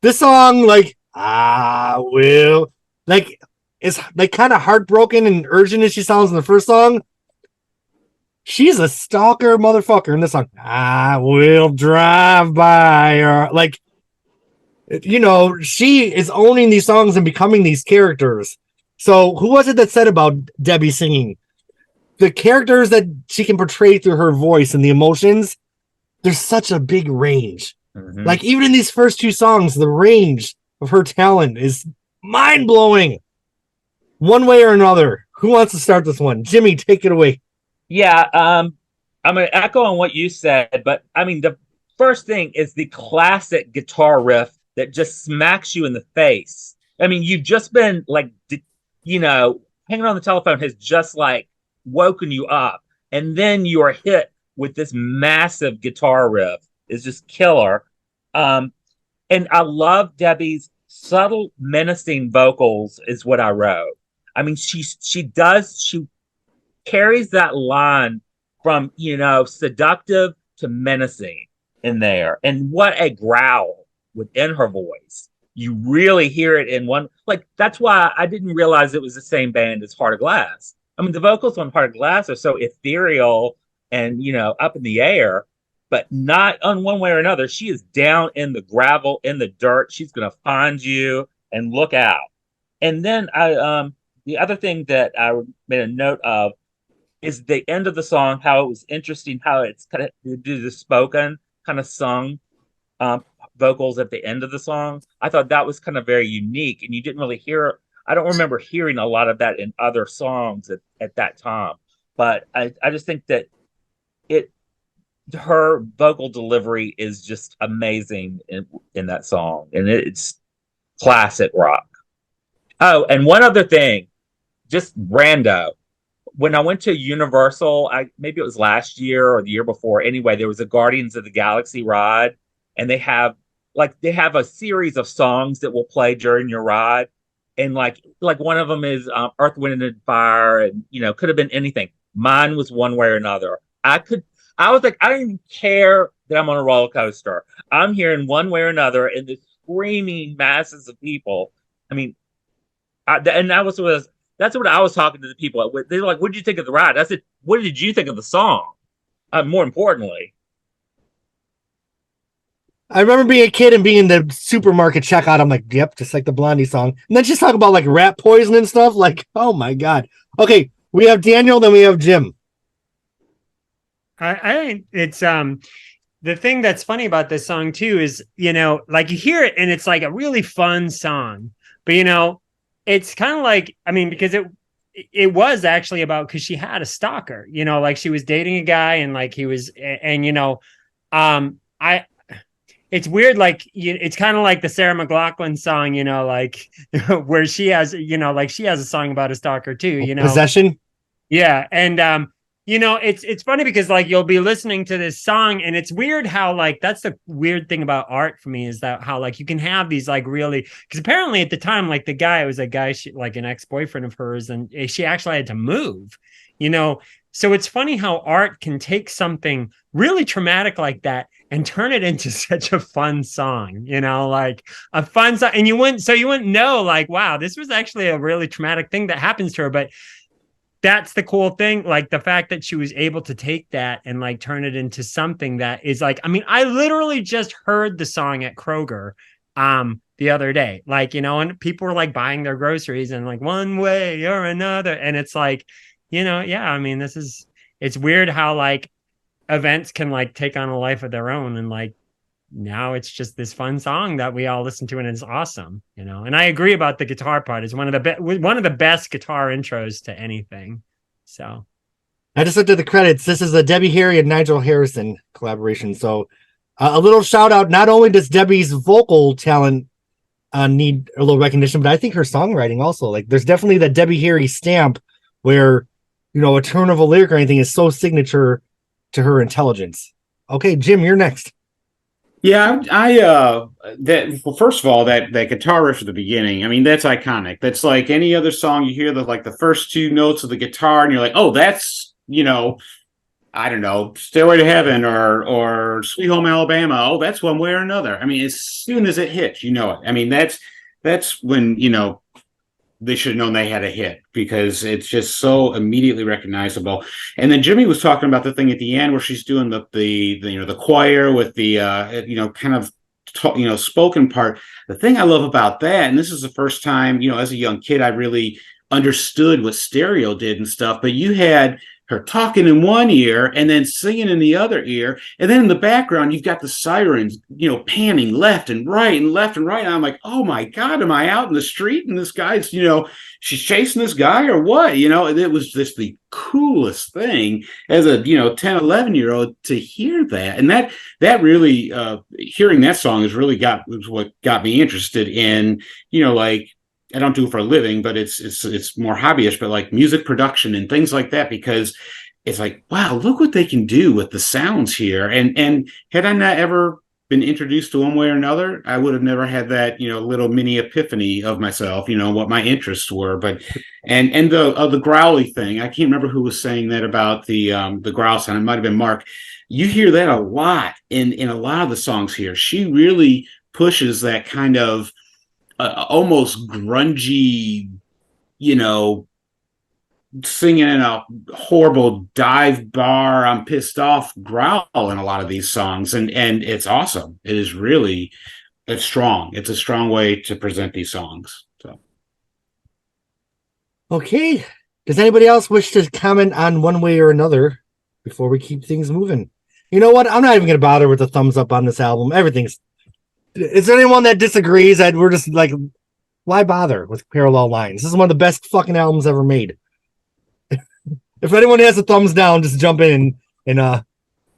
This song, like, I will, like, it's like kind of heartbroken and urgent as she sounds in the first song. She's a stalker motherfucker in this song. I will drive by her. Like, she is owning these songs and becoming these characters. So who was it that said about Debbie singing? The characters that she can portray through her voice and the emotions, there's such a big range. Mm-hmm. Like, even in these first two songs, the range of her talent is mind-blowing. One way or another. Who wants to start this one? Jimmy, take it away. Yeah, I'm going to echo on what you said, but I mean, the first thing is the classic guitar riff that just smacks you in the face. I mean, you've just been like, Hanging on the Telephone has just like woken you up, and then you are hit with this massive guitar riff. It's just killer. And I love Debbie's subtle, menacing vocals is what I wrote. I mean, she carries that line from, seductive to menacing in there. And what a growl within her voice. You really hear it in one, like, that's why I didn't realize it was the same band as Heart of Glass. I mean, the vocals on Heart of Glass are so ethereal and, up in the air, but not on one way or another. She is down in the gravel, in the dirt. She's going to find you and look out. And then the other thing that I made a note of is the end of the song, how it was interesting, how it's kind of do the spoken kind of sung vocals at the end of the song. I thought that was kind of very unique, and you didn't really hear. I don't remember hearing a lot of that in other songs at that time. But I just think that her vocal delivery is just amazing in that song, and it's classic rock. Oh, and one other thing, just rando. When I went to Universal, maybe it was last year or the year before. Anyway, there was a Guardians of the Galaxy ride, and they have a series of songs that will play during your ride, and like one of them is Earth, Wind, and Fire, and could have been anything. Mine was One Way or Another. I was like, I don't even care that I'm on a roller coaster. I'm hearing One Way or Another, and the screaming masses of people. I mean, that's what I was talking to the people. They were like, "What did you think of the ride?" I said, "What did you think of the song?" More importantly, I remember being a kid and being in the supermarket checkout. I'm like, "Yep, just like the Blondie song." And then she's talking about like rat poison and stuff. Like, oh my god. Okay, we have Daniel, then we have Jim. I think it's the thing that's funny about this song too is like you hear it and it's like a really fun song, but it's kind of like, I mean, because it was actually about, because she had a stalker, like she was dating a guy and like he was, and it's weird, like it's kind of like the Sarah McLachlan song, like where she has, like she has a song about a stalker too, Possession. Yeah, and it's funny because like you'll be listening to this song and it's weird how like that's the weird thing about art for me, is that how like you can have these like really, because apparently at the time like the guy was a guy, like an ex-boyfriend of hers, and she actually had to move, so it's funny how art can take something really traumatic like that and turn it into such a fun song, like a fun song, and you wouldn't know like, wow, this was actually a really traumatic thing that happens to her, but that's the cool thing, like the fact that she was able to take that and like turn it into something that is like, I mean, I literally just heard the song at Kroger the other day, like, and people were like buying their groceries and like One Way or Another, and it's like, yeah, I mean, it's weird how like events can like take on a life of their own, and like now it's just this fun song that we all listen to and it's awesome, and I agree about the guitar part. Is one of the best guitar intros to anything. So I just looked at the credits. This is a Debbie Harry and Nigel Harrison collaboration. So a little shout out. Not only does Debbie's vocal talent need a little recognition, but I think her songwriting also, like there's definitely that Debbie Harry stamp where a turn of a lyric or anything is so signature to her intelligence. Okay, Jim, you're next. Yeah, well, first of all, that guitar riff at the beginning, I mean, that's iconic. That's like any other song you hear, the first two notes of the guitar, and you're like, oh, that's, I don't know, Stairway to Heaven or Sweet Home Alabama. Oh, that's One Way or Another. I mean, as soon as it hits, you know it. I mean, that's when, they should have known they had a hit, because it's just so immediately recognizable. And then Jimmy was talking about the thing at the end where she's doing the choir with the kind of spoken part. The thing I love about that, and this is the first time, as a young kid, I really understood what stereo did and stuff, but you had her talking in one ear and then singing in the other ear, and then in the background you've got the sirens panning left and right and left and right, and I'm like, oh my god, am I out in the street and this guy's she's chasing this guy or what? And it was just the coolest thing as a 10, 11-year-old to hear that. And that really hearing that song was what got me interested in like, I don't do it for a living, but it's more hobbyish, but like music production and things like that, because it's like, wow, look what they can do with the sounds here. And had I not ever been introduced to one way or another, I would have never had that, little mini epiphany of myself, what my interests were. But and the growly thing, I can't remember who was saying that about the growl sound. It might have been Mark. You hear that a lot in a lot of the songs here. She really pushes that kind of almost grungy, singing in a horrible dive bar, I'm pissed off growl in a lot of these songs, and it's awesome. It is really, it's strong. It's a strong way to present these songs. So, Okay. Does anybody else wish to comment on one way or another before we keep things moving? You know what? I'm not even going to bother with the thumbs up on this album. Everything's. Is there anyone that disagrees that we're just like, why bother with Parallel Lines? This is one of the best fucking albums ever made. If anyone has a thumbs down, just jump in and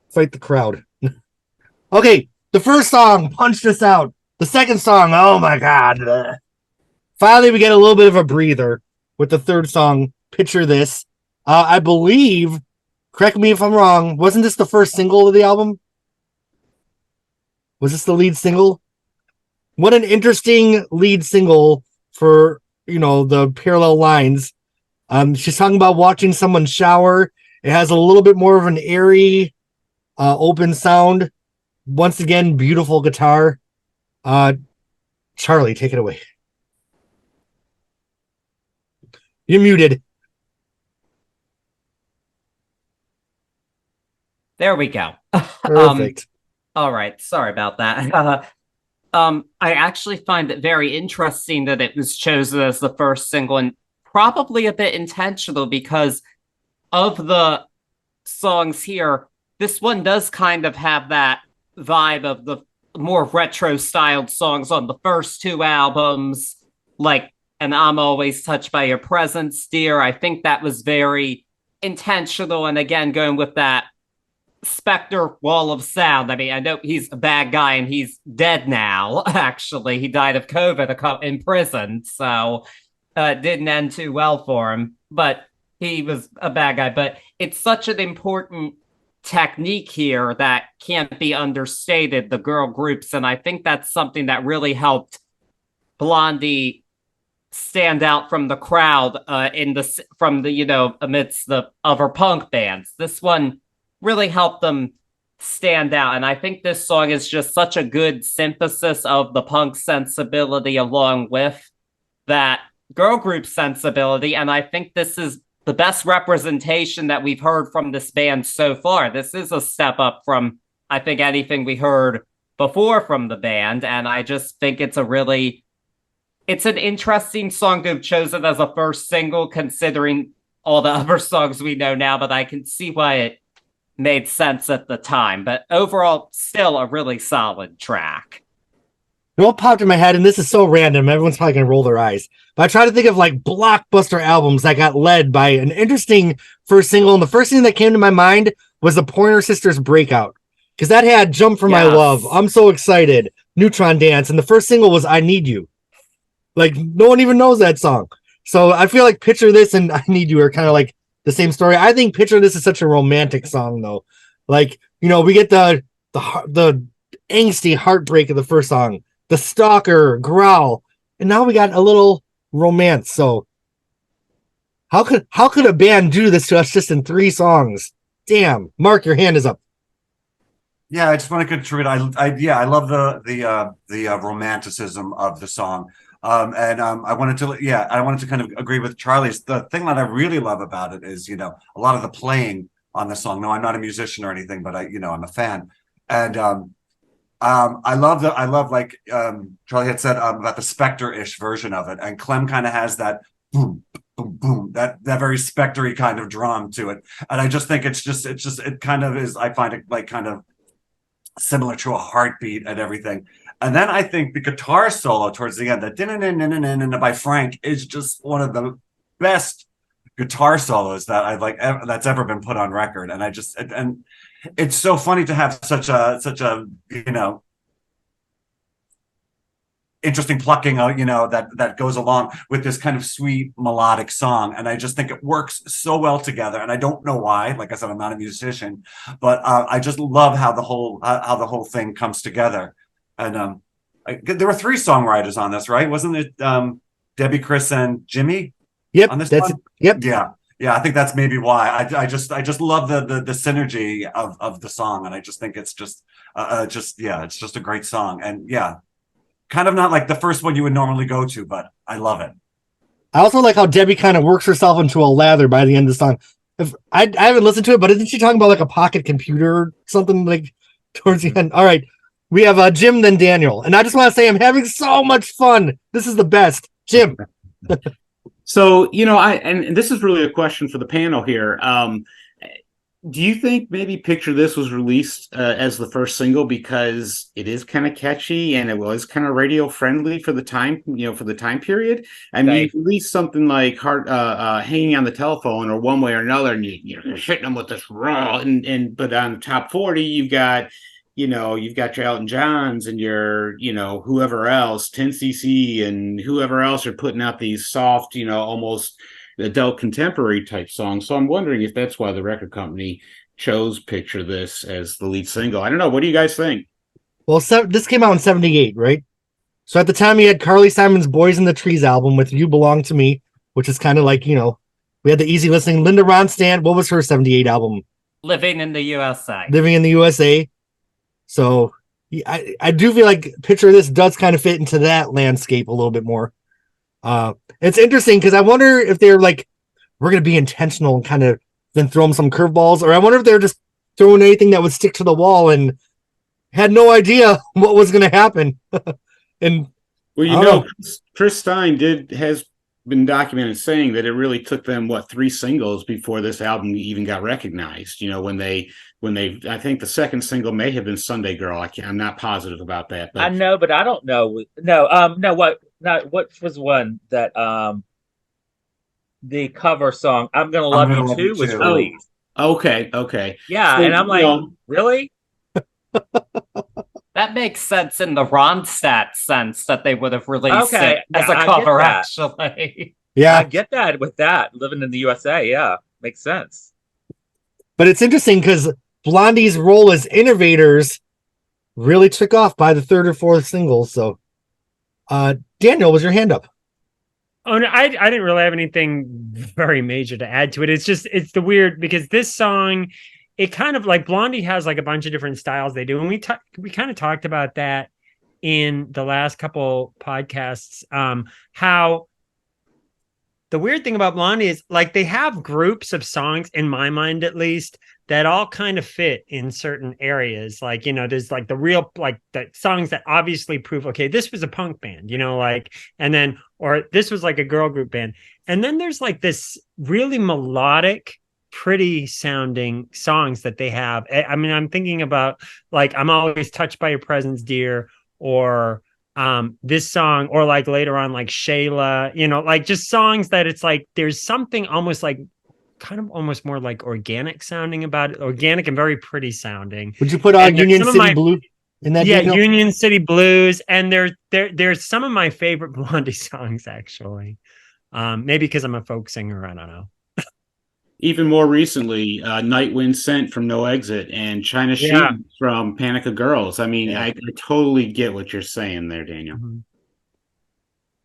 fight the crowd. Okay, the first song punched us out. The second song, oh my god. Finally, we get a little bit of a breather with the third song, Picture This. I believe, correct me if I'm wrong, wasn't this the first single of the album? Was this the lead single? What an interesting lead single for, the Parallel Lines. She's talking about watching someone shower. It has a little bit more of an airy, open sound. Once again, beautiful guitar. Charlie, take it away. You're muted. There we go. Perfect. All right. Sorry about that. I actually find it very interesting that it was chosen as the first single, and probably a bit intentional because of the songs here. This one does kind of have that vibe of the more retro styled songs on the first two albums, like And I'm Always Touched by Your Presence, Dear. I think that was very intentional. And again, going with that Spectre wall of sound. I mean, I know he's a bad guy and he's dead now, actually. He died of COVID in prison, so it didn't end too well for him, but he was a bad guy. But it's such an important technique here that can't be understated, the girl groups, and I think that's something that really helped Blondie stand out from the crowd amidst the other punk bands. This one really helped them stand out, and I think this song is just such a good synthesis of the punk sensibility along with that girl group sensibility, and I think this is the best representation that we've heard from this band so far. This is a step up from, I think, anything we heard before from the band, and I just think it's an interesting song to have chosen as a first single, considering all the other songs we know now, but I can see why it made sense at the time. But overall, still a really solid track. It all popped in my head, and this is so random, everyone's probably going to roll their eyes. But I try to think of like blockbuster albums that got led by an interesting first single, and the first thing that came to my mind was the Pointer Sisters Breakout, because that had Jump for My Love, I'm So Excited, Neutron Dance, and the first single was I Need You. Like, no one even knows that song. So I feel like Picture This and I Need You are kind of like the same story. I think Picture This is such a romantic song, though. Like, we get the angsty heartbreak of the first song, the stalker growl, and now we got a little romance. So how could a band do this to us just in 3 songs? Damn. Mark, your hand is up. Yeah, I just want to contribute. I love the romanticism of the song. I wanted to kind of agree with Charlie's. The thing that I really love about it is, a lot of the playing on the song. No, I'm not a musician or anything, but I'm a fan. And I love like Charlie had said about the Spectre-ish version of it, and Clem kind of has that boom, boom, boom, that very Spectre-y kind of drum to it, and I just think it kind of is. I find it like kind of similar to a heartbeat and everything. And then I think the guitar solo towards the end, that by Frank, is just one of the best guitar solos that I've that's ever been put on record. And and it's so funny to have such a interesting plucking, that goes along with this kind of sweet melodic song. And I just think it works so well together. And I don't know why. Like I said, I'm not a musician, but I just love how the whole thing comes together. And there were 3 songwriters on this, right? Wasn't it Debbie, Chris, and Jimmy? Yep, On this that's one? Yep. Yeah. I think that's maybe why. I just love the synergy of the song, and I just think it's it's just a great song, and kind of not like the first one you would normally go to, but I love it. I also like how Debbie kind of works herself into a lather by the end of the song. If I haven't listened to it, but isn't she talking about like a pocket computer or something like towards the end? All right, we have Jim, then Daniel, and I just want to say I'm having so much fun. This is the best, Jim. So, and this is really a question for the panel here. Do you think maybe Picture This was released as the first single because it is kind of catchy and it was kind of radio friendly for the time, for the time period? I mean, you release something like Hanging on the Telephone or One Way or Another, and you're hitting them with this raw, but on top 40, you've got your Elton Johns and your, whoever else, 10cc and whoever else are putting out these soft, almost adult contemporary type songs. So I'm wondering if that's why the record company chose Picture This as the lead single. I don't know. What do you guys think? Well, this came out in 78, right? So at the time, you had Carly Simon's Boys in the Trees album with You Belong to Me, which is kind of like, we had the easy listening. Linda Ronstadt, what was her 78 album? Living in the USA. Living in the USA. So I do feel like Picture This does kind of fit into that landscape a little bit more. It's interesting because I wonder if they're like, we're going to be intentional and kind of then throw them some curveballs, or I wonder if they're just throwing anything that would stick to the wall and had no idea what was going to happen. And Chris Stein has been documented saying that it really took them 3 singles before this album even got recognized. When they I think the second single may have been Sunday Girl. I'm not positive about that. But I know, but I don't know. What was one that the cover song I'm Gonna Love You Too was released. Okay. Yeah, so, and I'm like, really? That makes sense in the Ronstadt sense that they would have released it as a I cover, actually. Yeah. I get that with that. Living in the USA, yeah. Makes sense. But it's interesting because Blondie's role as innovators really took off by the 3rd or 4th single. So, Daniel, was your hand up? Oh, no, I didn't really have anything very major to add to it. It's the weird, because this song, it kind of like Blondie has like a bunch of different styles they do. And we kind of talked about that in the last couple podcasts, how the weird thing about Blondie is like they have groups of songs, in my mind at least, that all kind of fit in certain areas. Like, there's like the real, like the songs that obviously prove, okay, this was a punk band, and then, or this was like a girl group band. And then there's like this really melodic, pretty sounding songs that they have. I mean, I'm thinking about like, I'm Always Touched by Your Presence, Dear, or this song, or like later on, like Shayla, like just songs that it's like, there's something almost like kind of almost more like organic sounding about it, organic and very pretty sounding. Would you put on Union City Blue in that? Yeah, detail? Union City Blues, and there's some of my favorite Blondie songs actually. Maybe because I'm a folk singer, I don't know. Even more recently, Night Wind Scent from No Exit and China Sheep from Panic of Girls. I mean, I totally get what you're saying there, Daniel. Mm-hmm.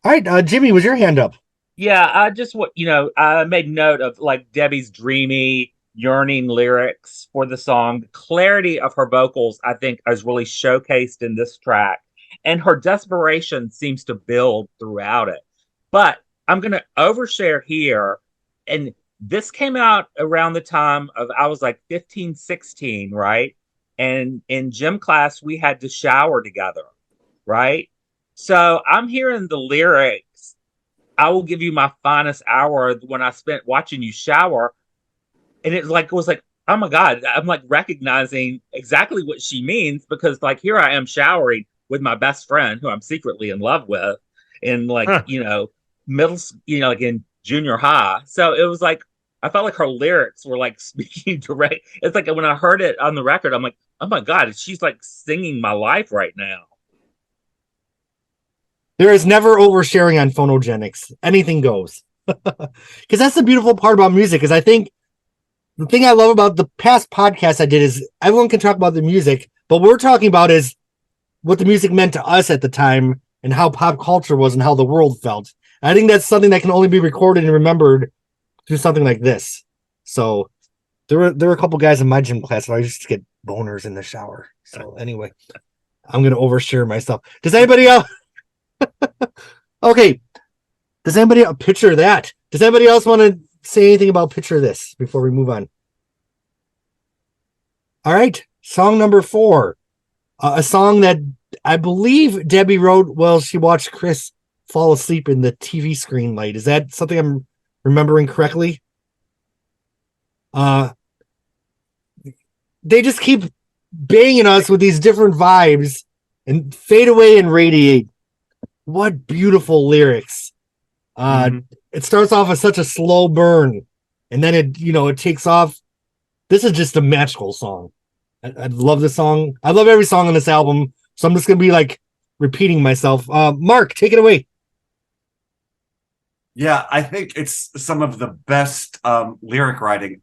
All right, Jimmy, was your hand up? Yeah, I just I made note of like Debbie's dreamy, yearning lyrics for the song. The clarity of her vocals, I think, is really showcased in this track, and her desperation seems to build throughout it. But I'm going to overshare here, and this came out around the time of I was like 15, 16, right? And in gym class, we had to shower together, right? So I'm hearing the lyrics, I will give you my finest hour when I spent watching you shower. And it was like, oh my God, I'm like recognizing exactly what she means, because like here I am showering with my best friend who I'm secretly in love with in like, middle, like in junior high. So it was like, I felt like her lyrics were like speaking direct. It's like when I heard it on the record, I'm like, oh my God, she's like singing my life right now. There is never oversharing on Phonogenics. Anything goes. Because that's the beautiful part about music, is I think the thing I love about the past podcast I did is everyone can talk about the music, but what we're talking about is what the music meant to us at the time and how pop culture was and how the world felt. I think that's something that can only be recorded and remembered through something like this. So there were a couple guys in my gym class where I used to get boners in the shower. So anyway, I'm going to overshare myself. Does anybody else? Okay. Does anybody picture that? Does anybody else want to say anything about picture this before we move on? All right. Song number 4. A song that I believe Debbie wrote while she watched Chris fall asleep in the TV screen light. Is that something I'm remembering correctly? They just keep banging us with these different vibes and fade away and radiate. What beautiful lyrics. It starts off as such a slow burn, and then it takes off. This is just a magical song. I love this song. I love every song on this album, so I'm just gonna be like repeating myself. Mark, take it away. Yeah, I think it's some of the best lyric writing.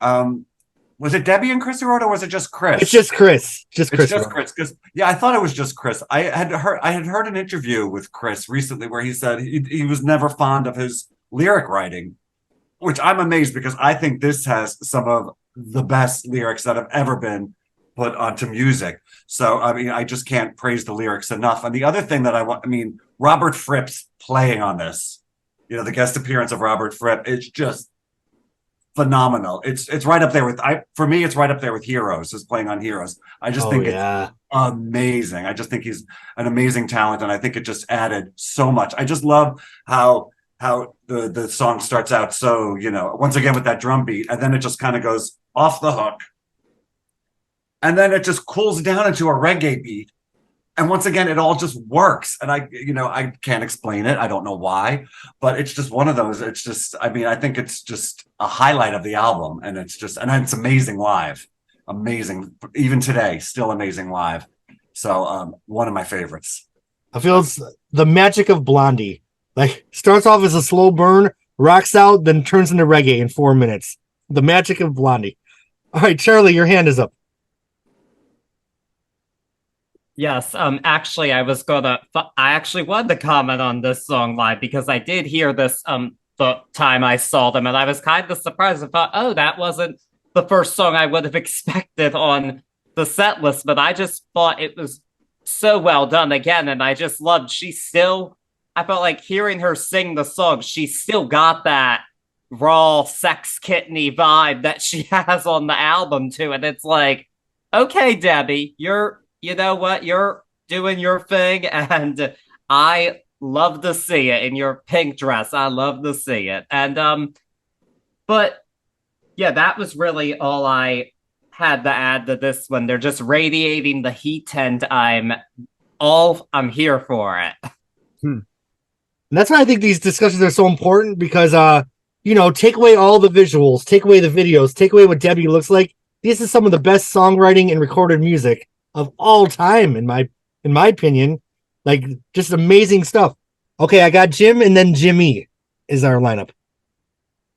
Was it Debbie and Chris who wrote it, or was it just Chris? It's just Chris. It's just Chris. Because I thought it was just Chris. I had heard an interview with Chris recently where he said he was never fond of his lyric writing, which I'm amazed, because I think this has some of the best lyrics that have ever been put onto music. So I mean, I just can't praise the lyrics enough. And the other thing that Robert Fripp's playing on this, the guest appearance of Robert Fripp, it's just phenomenal. It's right up there with for me, it's right up there with Heroes, is playing on Heroes. I just think it's amazing. I just think he's an amazing talent, and I think it just added so much. I just love how the song starts out so, once again with that drum beat, and then it just kind of goes off the hook. And then it just cools down into a reggae beat. And once again, it all just works. And I can't explain it. I don't know why, but it's just one of those. It's just, I think it's just a highlight of the album. And it's amazing live. Amazing. Even today, still amazing live. So one of my favorites. I feel it's the magic of Blondie. Like, starts off as a slow burn, rocks out, then turns into reggae in 4 minutes. The magic of Blondie. All right, Charlie, your hand is up. Yes, actually, I actually wanted to comment on this song live, because I did hear this the time I saw them, and I was kind of surprised. I thought, oh, that wasn't the first song I would have expected on the set list, but I just thought it was so well done again, and I just loved, I felt like hearing her sing the song, she still got that raw sex kitteny vibe that she has on the album too, and it's like, okay, Debbie, you know what? You're doing your thing, and I love to see it in your pink dress. I love to see it. And but yeah, that was really all I had to add to this one. They're just radiating the heat, and I'm here for it. And that's why I think these discussions are so important, because take away all the visuals, take away the videos, take away what Debbie looks like. This is some of the best songwriting and recorded music of all time, in my opinion. Like, just amazing stuff. Okay, I got Jim, and then Jimmy is our lineup.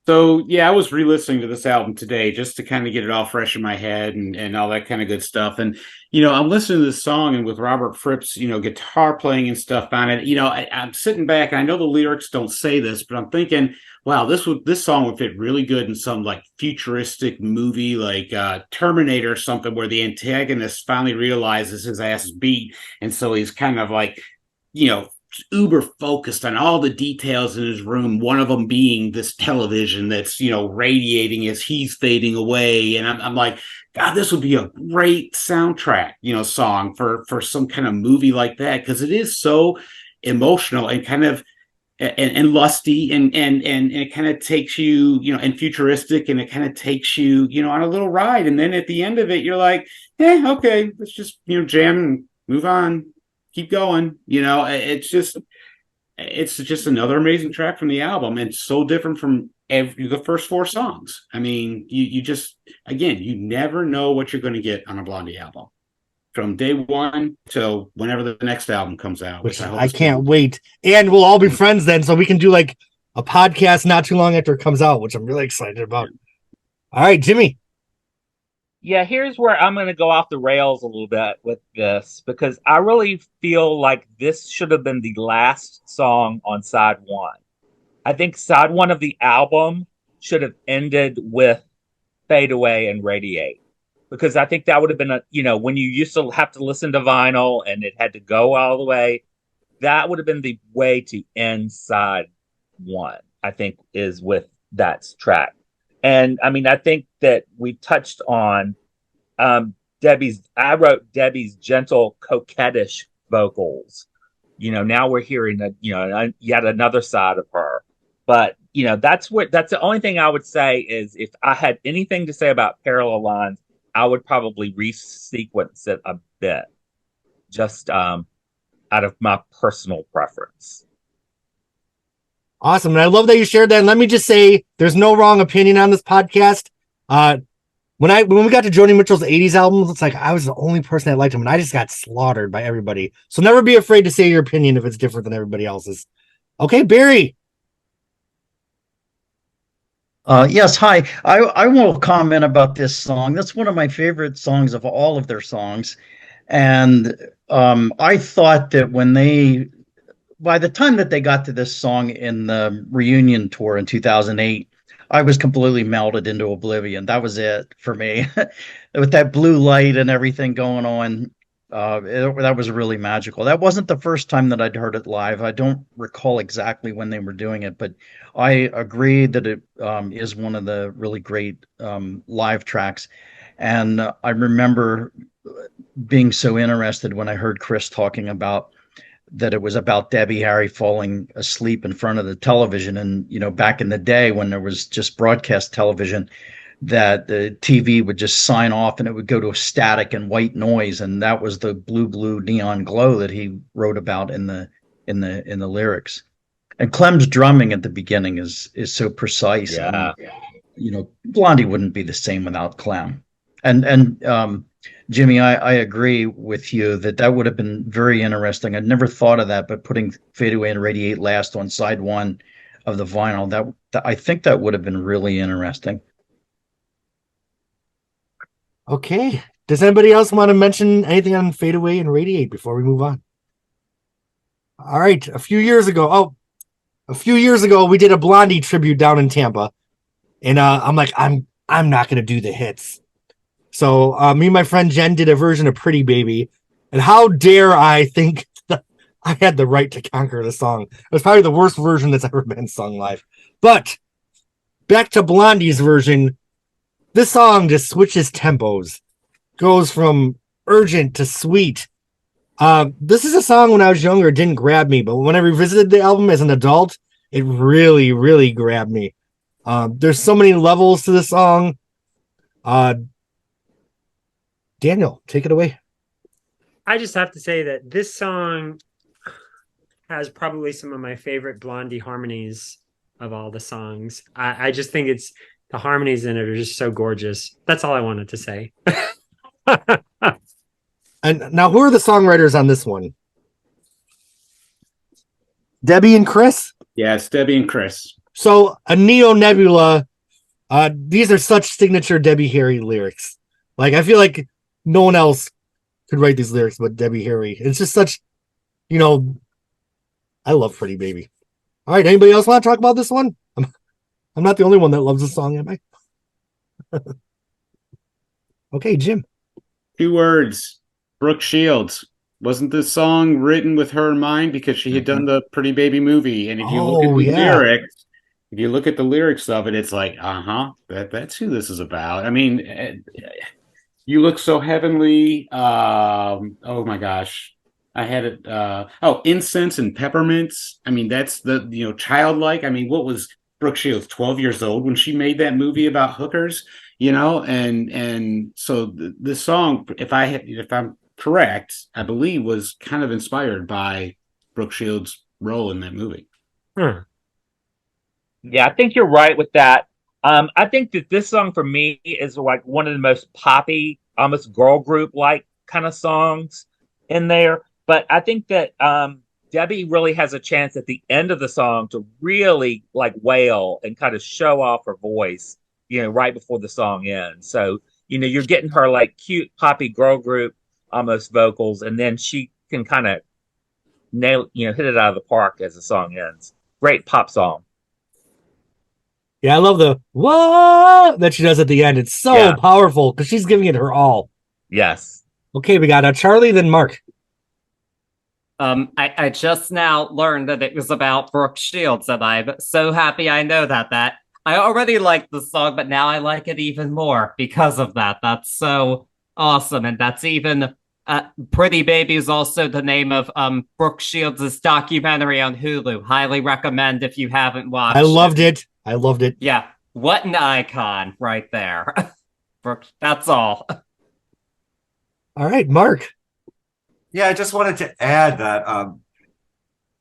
So yeah, I was re-listening to this album today just to kind of get it all fresh in my head and all that kind of good stuff. And I'm listening to this song, and with Robert Fripp's guitar playing and stuff on it, I'm sitting back, and I know the lyrics don't say this, but I'm thinking, wow, this song would fit really good in some like futuristic movie like Terminator or something, where the antagonist finally realizes his ass is beat, and so he's kind of like uber focused on all the details in his room, one of them being this television that's radiating as he's fading away. And I'm like, God, this would be a great soundtrack song for some kind of movie like that, because it is so emotional and kind of and lusty and it kind of takes you and futuristic, and it kind of takes you on a little ride, and then at the end of it you're like, okay, let's just jam and move on, keep going. It's just another amazing track from the album, and so different from the first 4 songs. I mean, you just, again, you never know what you're going to get on a Blondie album. from day one till whenever the next album comes out. Which hope I is can't cool. wait. And we'll all be friends then, so we can do like a podcast not too long after it comes out, which I'm really excited about. All right, Jimmy. Yeah, here's where I'm going to go off the rails a little bit with this because I really feel like this should have been the last song on side one. I think side one of the album should have ended with Fade Away and Radiate because I think that would have been when you used to have to listen to vinyl and it had to go all the way, that would have been the way to end side one, I think, is with that track. And I mean, I think that we touched on I wrote Debbie's gentle, coquettish vocals. Now we're hearing yet another side of her. But, that's the only thing I would say is if I had anything to say about Parallel Lines, I would probably resequence it a bit, just out of my personal preference. Awesome. And I love that you shared that. And let me just say, there's no wrong opinion on this podcast. When we got to Joni Mitchell's 80s albums, it's like I was the only person that liked them, and I just got slaughtered by everybody. So never be afraid to say your opinion if it's different than everybody else's. Okay, Barry. Yes, hi. I will comment about this song. That's one of my favorite songs of all of their songs. And I thought that by the time that they got to this song in the reunion tour in 2008, I was completely melted into oblivion. That was it for me. With that blue light and everything going on, that was really magical. That wasn't the first time that I'd heard it live. I don't recall exactly when they were doing it, but I agree that it is one of the really great live tracks. And I remember being so interested when I heard Chris talking about that it was about Debbie Harry falling asleep in front of the television. And, back in the day when there was just broadcast television, that the TV would just sign off and it would go to a static and white noise. And that was the blue neon glow that he wrote about in the lyrics. And Clem's drumming at the beginning is so precise. Yeah. And, Blondie wouldn't be the same without Clem. And Jimmy, I agree with you that would have been very interesting. I'd never thought of that, but putting Fade Away and Radiate last on side one of the vinyl, that I think that would have been really interesting. Okay. Does anybody else want to mention anything on Fade Away and Radiate before we move on? All right. A few years ago, we did a Blondie tribute down in Tampa, and I'm like, I'm not going to do the hits. So me and my friend Jen did a version of Pretty Baby, and how dare I think that I had the right to conquer the song. It was probably the worst version that's ever been sung live. But back to Blondie's version, this song just switches tempos, goes from urgent to sweet. This is a song when I was younger, it didn't grab me, but when I revisited the album as an adult, it really, really grabbed me. There's so many levels to the song. Daniel, take it away. I just have to say that this song has probably some of my favorite Blondie harmonies of all the songs. I just think the harmonies in it are just so gorgeous. That's all I wanted to say. And now, who are the songwriters on this one? Debbie and Chris? Yes, Debbie and Chris. So, a Neo Nebula, these are such signature Debbie Harry lyrics. Like, I feel like no one else could write these lyrics but Debbie Harry. It's just such, I love Pretty Baby. All right, anybody else want to talk about this one? I'm not the only one that loves the song, am I? Okay, Jim. 2 words. Brooke Shields. Wasn't this song written with her in mind because she had done the Pretty Baby movie? And if you look at the lyrics, if you look at the lyrics of it, it's like, that's who this is about. I mean, you look so heavenly. Oh my gosh. I had it. Incense and peppermints. I mean, that's the, childlike. I mean, what was Brooke Shields, 12 years old when she made that movie about hookers, and so this song, if I'm correct, I believe was kind of inspired by Brooke Shields' role in that movie. Yeah, I think you're right with that. I think that this song for me is like one of the most poppy, almost girl group like kind of songs in there. But I think that Debbie really has a chance at the end of the song to really like wail and kind of show off her voice, right before the song ends. So, you're getting her like cute poppy girl group almost vocals, and then she can kind of hit it out of the park as the song ends. Great pop song. Yeah, I love the what that she does at the end. It's so powerful because she's giving it her all. Yes. Okay, we got Charlie, then Mark. I just now learned that it was about Brooke Shields, and I'm so happy I know that. I already liked the song, but now I like it even more because of that. That's so awesome, and that's even Pretty Baby is also the name of Brooke Shields' documentary on Hulu. Highly recommend if you haven't watched. I loved it. I loved it. Yeah, what an icon right there. Brooke, that's all. All right, Mark. Yeah, I just wanted to add that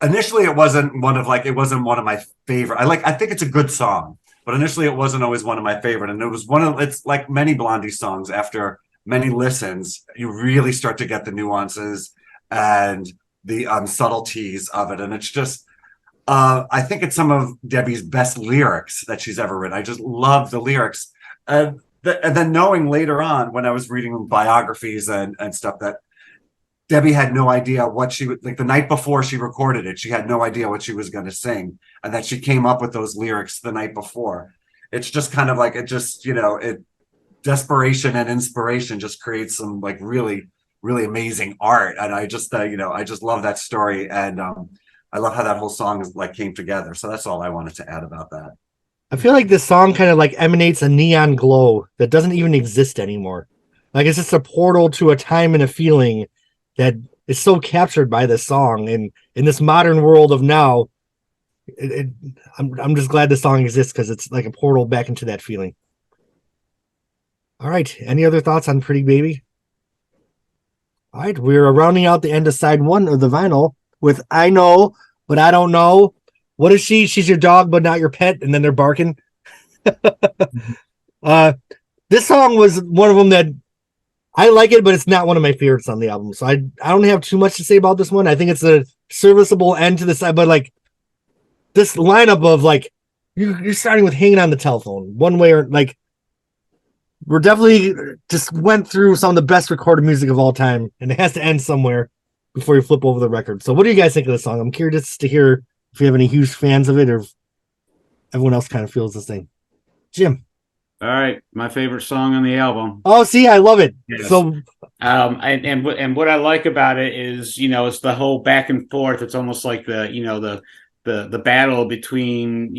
initially it wasn't one of my favorite. I think it's a good song, but initially it wasn't always one of my favorite. And it was it's like many Blondie songs. After many listens, you really start to get the nuances and the subtleties of it. And it's just, I think it's some of Debbie's best lyrics that she's ever written. I just love the lyrics. And then knowing later on when I was reading biographies and stuff that Debbie had no idea what she would, like the night before she recorded it, she had no idea what she was going to sing, and that she came up with those lyrics the night before. It's just kind of like, it just, desperation and inspiration just creates some like really, really amazing art. And I just, I just love that story. And I love how that whole song came together. So that's all I wanted to add about that. I feel like this song kind of like emanates a neon glow that doesn't even exist anymore. Like it's just a portal to a time and a feeling that is so captured by this song, and in this modern world of now, I'm just glad this song exists because it's like a portal back into that feeling. All right, any other thoughts on Pretty Baby? All right, we're rounding out the end of side one of the vinyl with I Know, But I Don't Know. What is she? She's your dog, but not your pet, and then they're barking. This song was one of them that I like it, but it's not one of my favorites on the album. So I don't have too much to say about this one. I think it's a serviceable end to the side, but like this lineup of like you're starting with Hanging on the Telephone, one way or like we're definitely just went through some of the best recorded music of all time, and it has to end somewhere before you flip over the record. So what do you guys think of the song? I'm curious to hear if you have any huge fans of it or if everyone else kind of feels this thing. Jim. All right, my favorite song on the album. Oh, see, I love it. Yes. So, and what I like about it is, it's the whole back and forth. It's almost like the battle between,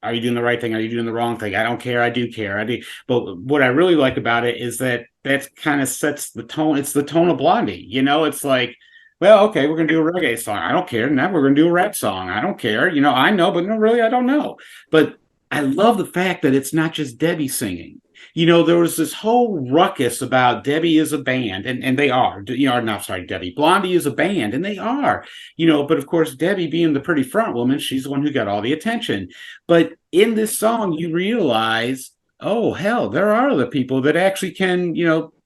are you doing the right thing? Are you doing the wrong thing? I don't care. I do care. I do. But what I really like about it is that kind of sets the tone. It's the tone of Blondie. It's like, well, okay, we're going to do a reggae song. I don't care. Now we're going to do a rap song. I don't care. I know, but no, really, I don't know. But I love the fact that it's not just Debbie singing. There was this whole ruckus about Debbie is a band, and they are. Debbie. Blondie is a band, and they are. But of course, Debbie being the pretty front woman, she's the one who got all the attention. But in this song, you realize, oh hell, there are other people that actually can,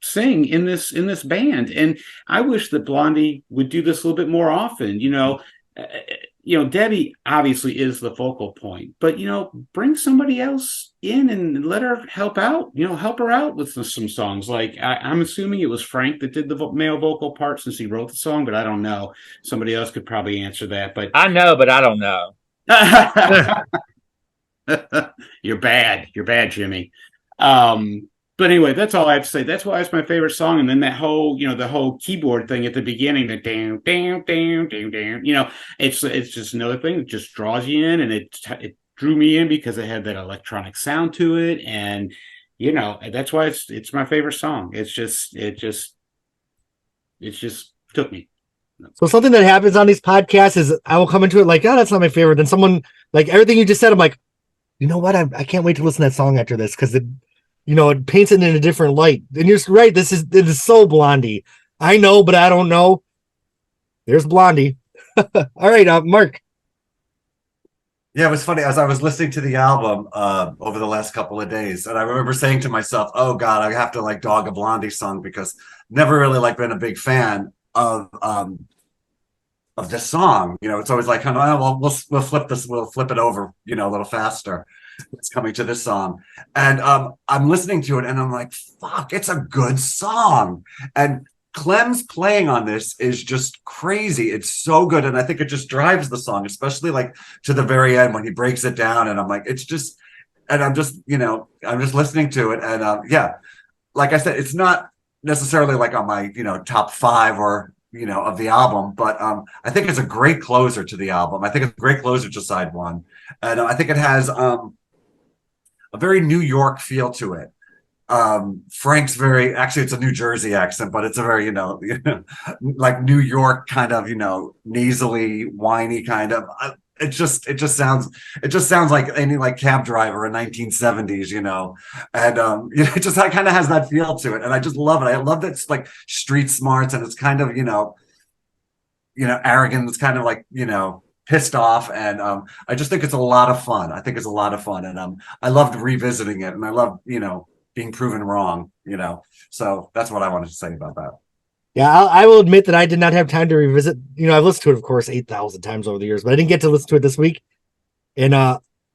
sing in this band. And I wish that Blondie would do this a little bit more often. Debbie obviously is the focal point, but bring somebody else in and let her help out. Help her out with some songs. Like I'm assuming it was Frank that did the male vocal part since he wrote the song, but I don't know. Somebody else could probably answer that. But I know, but I don't know. You're bad, Jimmy. But anyway, that's all I have to say. That's why it's my favorite song. And then that whole, the whole keyboard thing at the beginning, the damn, it's just another thing that just draws you in, and it drew me in because it had that electronic sound to it, and that's why it's my favorite song. It just took me. So something that happens on these podcasts is I will come into it like, oh, that's not my favorite. Then someone like everything you just said, I'm like, you know what? I can't wait to listen to that song after this because it paints it in a different light. And you're right. It is so Blondie. I know, but I don't know. There's Blondie. All right, Mark. Yeah, it was funny as I was listening to the album over the last couple of days, and I remember saying to myself, "Oh God, I have to dog a Blondie song because never really like been a big fan of this song. You know, it's always like, kind of, oh, well, we'll flip this, we'll flip it over, you know, a little faster. It's coming to this song, and I'm listening to it, and I'm like, fuck, it's a good song. And Clem's playing on this is just crazy. It's so good, and I think it just drives the song, especially like to the very end when he breaks it down. And I'm like, it's just, and I'm just, you know, I'm just listening to it, and yeah, like I said, it's not necessarily like on my, you know, top 5 or, you know, of the album, but I think it's a great closer to the album. I think it's a great closer to side 1, and I think it has a very New York feel to it. Frank's very, actually it's a New Jersey accent, but it's a very, you know, like New York kind of, you know, nasally, whiny kind of. It just sounds like any like cab driver in 1970s, you know, and you know, it just kind of has that feel to it, and I just love it. I love that it's like street smarts, and it's kind of, you know, arrogant. It's kind of like, you know, pissed off, and I just think it's a lot of fun. I think it's a lot of fun, and I loved revisiting it, and I love, you know, being proven wrong, you know. So that's what I wanted to say about that. Yeah, I will admit that I did not have time to revisit. You know, I've listened to it, of course, 8,000 times over the years, but I didn't get to listen to it this week. And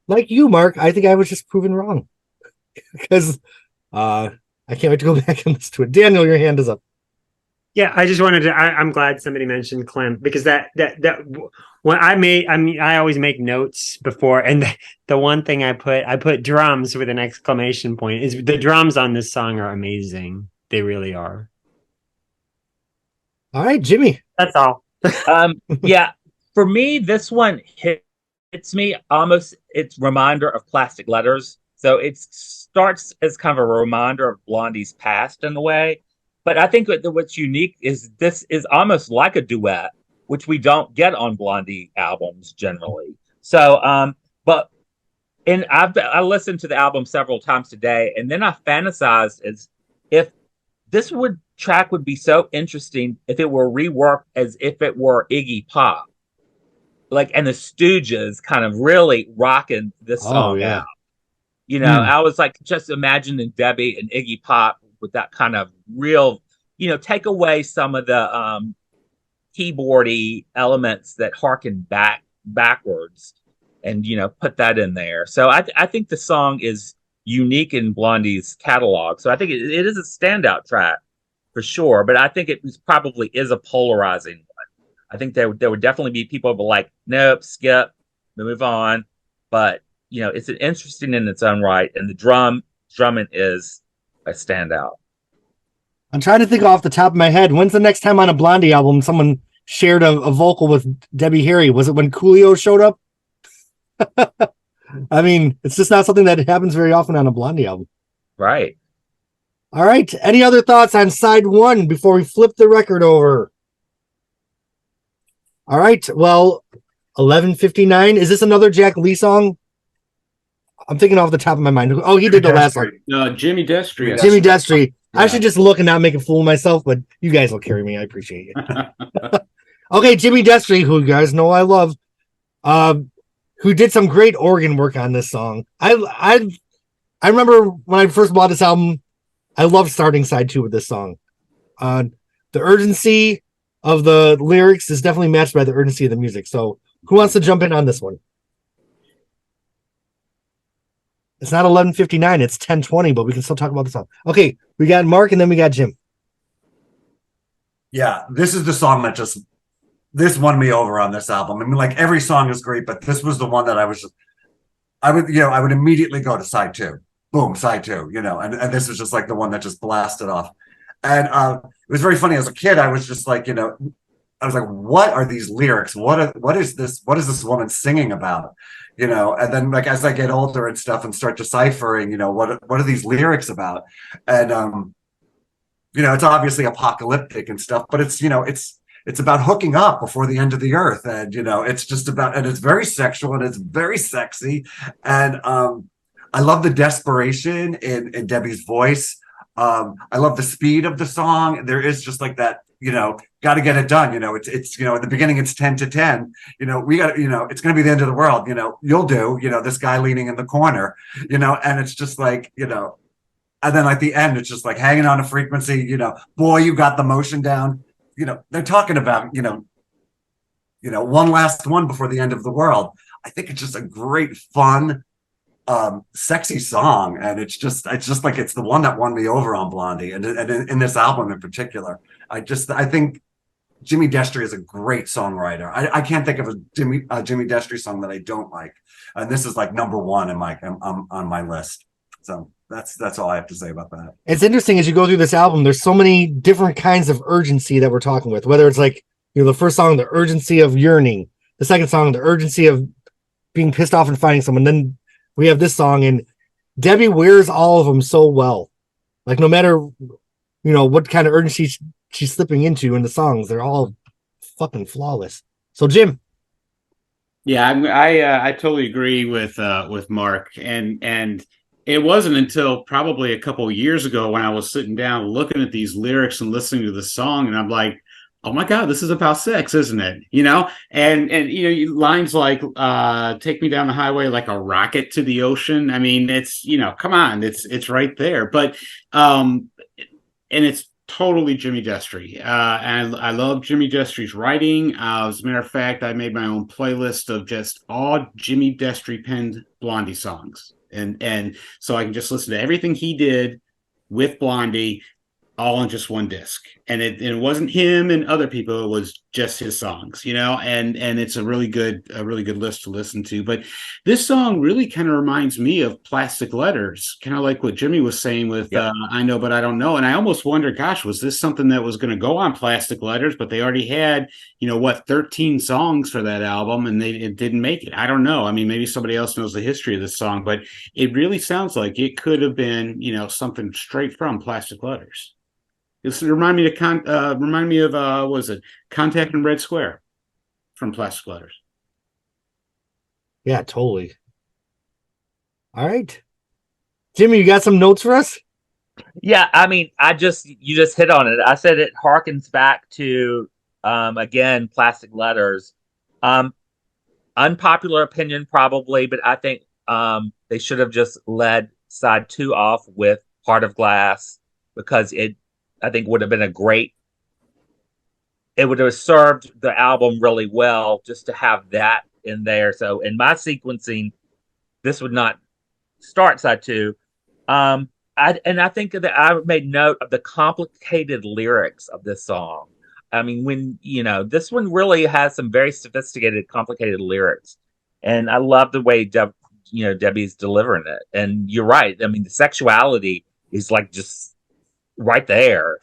like you, Mark, I think I was just proven wrong because I can't wait to go back and listen to it. Daniel, your hand is up. Yeah, I just wanted to. I'm glad somebody mentioned Clem, because that when I always make notes before, and the one thing I put drums with an exclamation point. Is the drums on this song are amazing. They really are. All right, Jimmy. That's all. Yeah, for me, this one hits me almost. It's reminder of Plastic Letters. So it starts as kind of a reminder of Blondie's past in a way. But I think what's unique is this is almost like a duet, which we don't get on Blondie albums generally. So, I listened to the album several times today, and then I fantasized as if this track would be so interesting if it were reworked as if it were Iggy Pop, like, and the Stooges kind of really rocking this song out. You know, I was like just imagining Debbie and Iggy Pop with that kind of real, you know, take away some of the keyboardy elements that harken backwards, and, you know, put that in there. So I think the song is unique in Blondie's catalog. So I think it is a standout track for sure. But I think it probably is a polarizing one. I think there would definitely be people who are like, nope, skip, move on. But, you know, it's interesting in its own right, and the drumming is a standout. I'm trying to think off the top of my head. When's the next time on a Blondie album someone shared a vocal with Debbie Harry? Was it when Coolio showed up? I mean, it's just not something that happens very often on a Blondie album. Right. All right. Any other thoughts on side 1 before we flip the record over? All right. Well, 11:59. Is this another Jack Lee song? I'm thinking off the top of my mind. Oh, he did the last one. No, Jimmy Destry. Jimmy Destry. Yeah. I should just look and not make a fool of myself, but you guys will carry me. I appreciate it. Okay, Jimmy Destry, who you guys know I love, who did some great organ work on this song. I remember when I first bought this album, I loved starting side 2 with this song. The urgency of the lyrics is definitely matched by the urgency of the music. So who wants to jump in on this one? It's not 11:59, it's 10:20, but we can still talk about the song. Okay, we got Mark and then we got Jim. Yeah, this is the song that this won me over on this album. I mean, like, every song is great, but this was the one that I would immediately go to side 2. Boom, side 2, you know, and this was just like the one that just blasted off. And it was very funny. As a kid, I was just like, you know, I was like, what are these lyrics? What is this woman singing about? You know, and then, like, as I get older and stuff and start deciphering, you know, what are these lyrics about? And you know, it's obviously apocalyptic and stuff, but it's, you know, it's about hooking up before the end of the earth, and, you know, it's just about, and it's very sexual and it's very sexy, and I love the desperation in Debbie's voice. I love the speed of the song. There is just like that, you know, got to get it done. You know, it's, you know, at the beginning, it's 10 to 10, you know, we got, you know, it's going to be the end of the world. You know, you'll do, you know, this guy leaning in the corner, you know, and it's just like, you know, And then at the end, it's just like hanging on a frequency, boy, you got the motion down. They're talking about, one last one before the end of the world. I think it's just a great, fun, sexy song. And it's just like, it's the one that won me over on Blondie. And in this album in particular, I think Jimmy Destri is a great songwriter. I can't think of a Jimmy Destri song that I don't like. And this is like number one on my list. So that's all I have to say about that. It's interesting as you go through this album, there's so many different kinds of urgency that we're talking with, whether it's like, the first song, the urgency of yearning, the second song, the urgency of being pissed off and finding someone. Then we have this song, and Debbie wears all of them so well. Like, no matter, what kind of urgency she's slipping into in the songs, they're all fucking flawless. So, Jim. Yeah, I totally agree with Mark, and it wasn't until probably a couple of years ago when I was sitting down looking at these lyrics and listening to the song, and I'm like, oh my God, this is about sex, isn't it? And lines like take me down the highway like a rocket to the ocean. I mean, it's, come on, it's right there. But and it's totally Jimmy Destri. And I love Jimmy Destri's writing. As a matter of fact, I made my own playlist of just all Jimmy Destri penned Blondie songs. And so I can just listen to everything he did with Blondie all on just one disc. And it wasn't him and other people, it was just his songs, and it's a really good list to listen to. But this song really kind of reminds me of Plastic Letters, kind of like what Jimmy was saying with I Know But I Don't Know. And I almost wonder, gosh, was this something that was going to go on Plastic Letters, but they already had 13 songs for that album, and it didn't make it. I don't know. I mean, maybe somebody else knows the history of this song, but it really sounds like it could have been something straight from Plastic Letters. This remind me of what was it? Contact in Red Square from Plastic Letters. Yeah, totally. All right, Jimmy, you got some notes for us? Yeah, I mean, you just hit on it. I said it harkens back to again, Plastic Letters. Unpopular opinion probably, but I think they should have just led side 2 off with Heart of Glass, because I think would have been it would have served the album really well just to have that in there. So in my sequencing, this would not start side 2. I think that I made note of the complicated lyrics of this song. I mean, when, this one really has some very sophisticated, complicated lyrics. And I love the way Debbie's delivering it. And you're right. I mean, the sexuality is like just right there,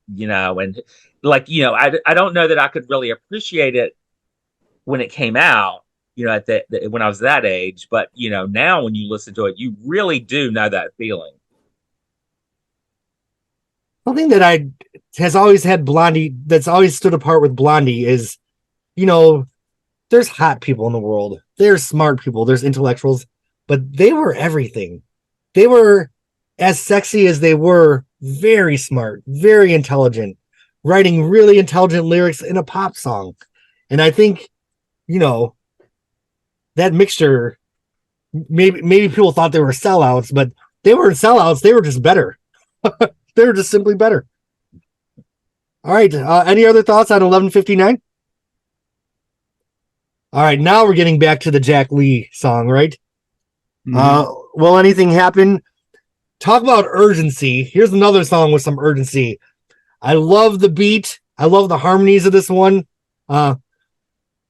and like, I don't know that I could really appreciate it when it came out, at when I was that age, but now when you listen to it, you really do know that feeling. Something that has always had Blondie, that's always stood apart with Blondie is, there's hot people in the world, there's smart people, there's intellectuals, but they were everything. They were as sexy as they were very smart, very intelligent, writing really intelligent lyrics in a pop song. And I think, that mixture, maybe people thought they were sellouts, but they weren't sellouts. They were just better. They were just simply better. All right. Any other thoughts on 11:59? All right. Now we're getting back to the Jack Lee song, right? Mm-hmm. Will Anything Happen? Talk about urgency. Here's another song with some urgency. I love the beat. I love the harmonies of this one. And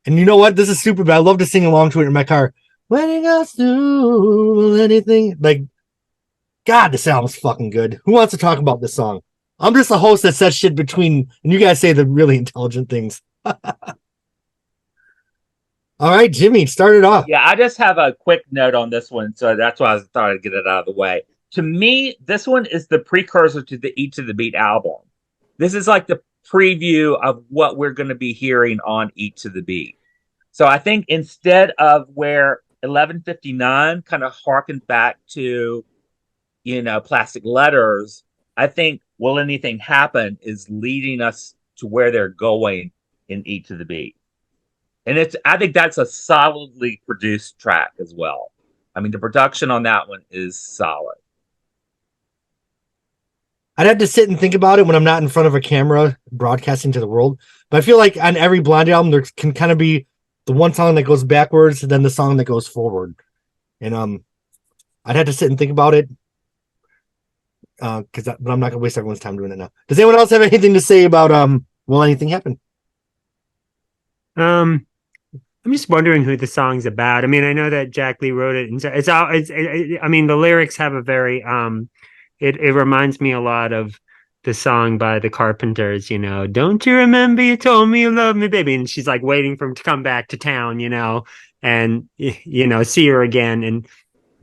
you know what? This is stupid, but I love to sing along to it in my car. When it goes through anything. Like, God, this album's fucking good. Who wants to talk about this song? I'm just a host that says shit between, and you guys say the really intelligent things. All right, Jimmy, start it off. Yeah, I just have a quick note on this one, so that's why I thought I'd get it out of the way. To me, this one is the precursor to the Eat to the Beat album. This is like the preview of what we're going to be hearing on Eat to the Beat. So I think instead of where 11:59 kind of harkened back to, Plastic Letters, I think Will Anything Happen is leading us to where they're going in Eat to the Beat. And I think that's a solidly produced track as well. I mean, the production on that one is solid. I'd have to sit and think about it when I'm not in front of a camera broadcasting to the world. But I feel like on every Blondie album, there can kind of be the one song that goes backwards and then the song that goes forward. And I'd have to sit and think about it. But I'm not gonna waste everyone's time doing it now. Does anyone else have anything to say about Will Anything Happen? I'm just wondering who the song's about. I mean, I know that Jack Lee wrote it, and I mean, the lyrics have a very it reminds me a lot of the song by the Carpenters. You know, don't you remember you told me you love me, baby? And she's like waiting for him to come back to town, you know, and see her again. And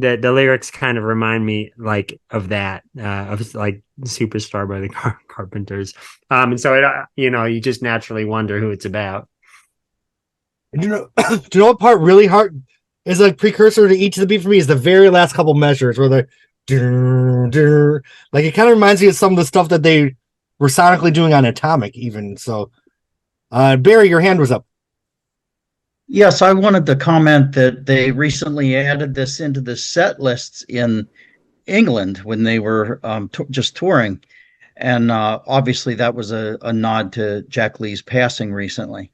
the lyrics kind of remind me like of that, of like Superstar by the Carpenters. And so it, you just naturally wonder who it's about. And do you know what part really hard is like precursor to Each of the Beat for me is the very last couple measures where they're like it kind of reminds me of some of the stuff that they were sonically doing on Atomic even. So Barry, your hand was up. Yes, I wanted to comment that they recently added this into the set lists in England when they were just touring. And obviously that was a nod to Jack Lee's passing recently.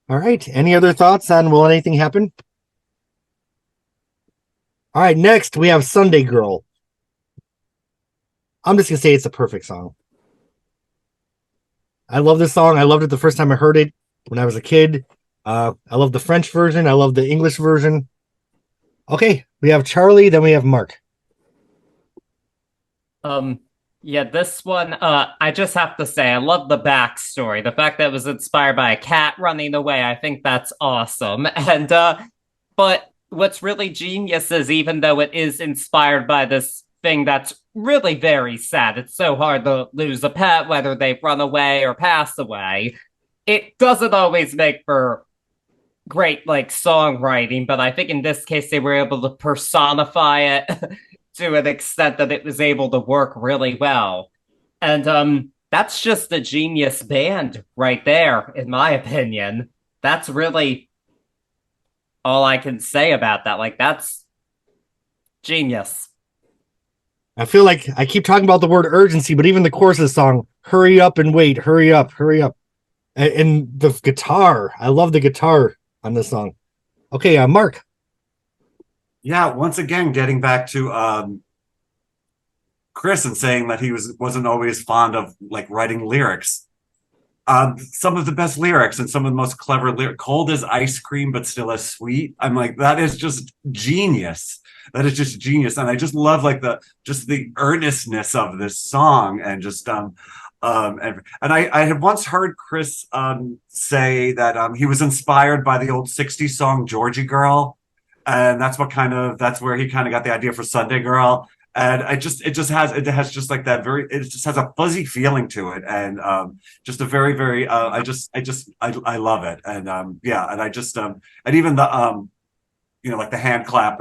All right. Any other thoughts on Will Anything Happen? All right. Next, we have Sunday Girl. I'm just going to say it's a perfect song. I love this song. I loved it the first time I heard it when I was a kid. I love the French version. I love the English version. Okay. We have Charlie. Then we have Mark. Yeah, this one, I just have to say, I love the backstory. The fact that it was inspired by a cat running away, I think that's awesome. And, but what's really genius is even though it is inspired by this thing that's really very sad, it's so hard to lose a pet, whether they've run away or pass away, it doesn't always make for great, like, songwriting, but I think in this case they were able to personify it to an extent that it was able to work really well. And that's just a genius band right there, in my opinion. That's really all I can say about that. Like, that's genius. I feel like I keep talking about the word urgency, but even the chorus of the song, hurry up and wait, hurry up, hurry up. And the guitar, I love the guitar on this song. Okay, Mark. Yeah, once again, getting back to Chris and saying that he wasn't always fond of like writing lyrics. Some of the best lyrics and some of the most clever lyrics, cold as ice cream, but still as sweet. I'm like, that is just genius. That is just genius. And I just love like the earnestness of this song and just and I had once heard Chris say that he was inspired by the old 60s song Georgie Girl. And that's where he kind of got the idea for Sunday Girl. And it just has just like that it just has a fuzzy feeling to it. And just a very, very, I love it. And yeah. And I just, and even the, like the hand clap,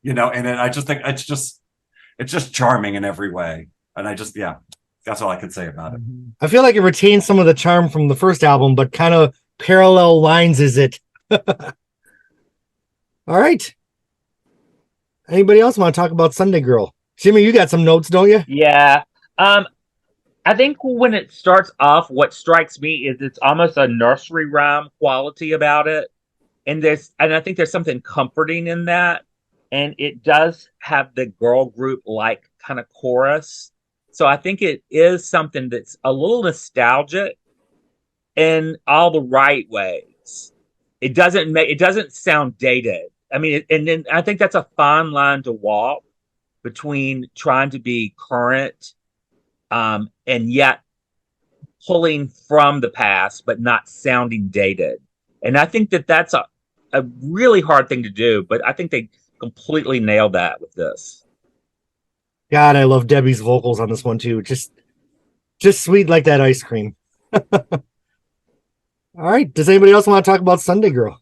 and I just think it's just charming in every way. And yeah, that's all I can say about it. I feel like it retains some of the charm from the first album, but kind of parallel lines is it. All right. Anybody else want to talk about Sunday Girl? Jimmy, you got some notes, don't you? Yeah. I think when it starts off, what strikes me is it's almost a nursery rhyme quality about it. And I think there's something comforting in that. And it does have the girl group like kind of chorus. So I think it is something that's a little nostalgic in all the right ways. It doesn't sound dated. I mean, and then I think that's a fine line to walk between trying to be current, and yet pulling from the past, but not sounding dated. And I think that's a really hard thing to do, but I think they completely nailed that with this. God, I love Debbie's vocals on this one too. Just sweet like that ice cream. All right. Does anybody else want to talk about Sunday Girl?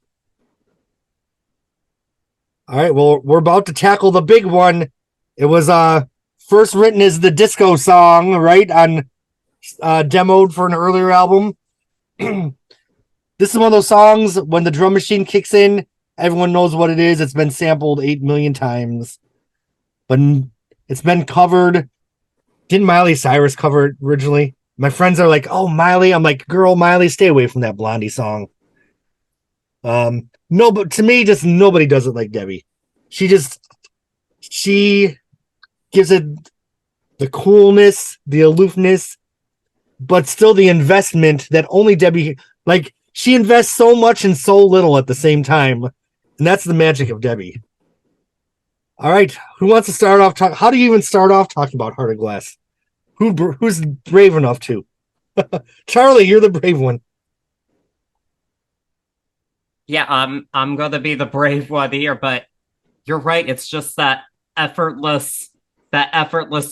All right, well, we're about to tackle the big one. It was first written as the disco song, right? On demoed for an earlier album. This is one of those songs when the drum machine kicks in, everyone knows what it is. It's been sampled 8 million times. But It's been covered. Didn't Miley Cyrus cover it originally? My friends are like, "Oh, Miley." I'm like, "Girl, Miley, stay away from that Blondie song." No, but to me, just nobody does it like Debbie. She gives it the coolness, the aloofness, but still the investment that only Debbie, like, she invests so much and so little at the same time. And that's the magic of Debbie. All right. Who wants to start off? How do you even start off talking about Heart of Glass? Who's brave enough to? Charlie, you're the brave one. Yeah, I'm gonna be the brave one here, but you're right. It's just that effortless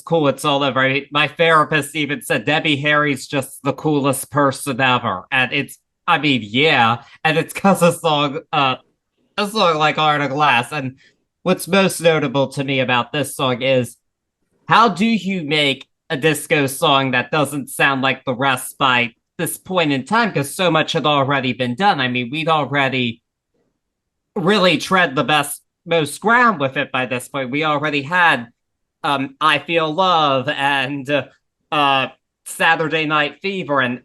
cool. It's all over. My therapist even said Debbie Harry's just the coolest person ever, and yeah, and it's because a song like Heart of Glass. And what's most notable to me about this song is how do you make a disco song that doesn't sound like the rest by this point in time? Because so much had already been done. I mean, we'd already really tread the most ground with it by this point. We already had I Feel Love and Saturday Night Fever, and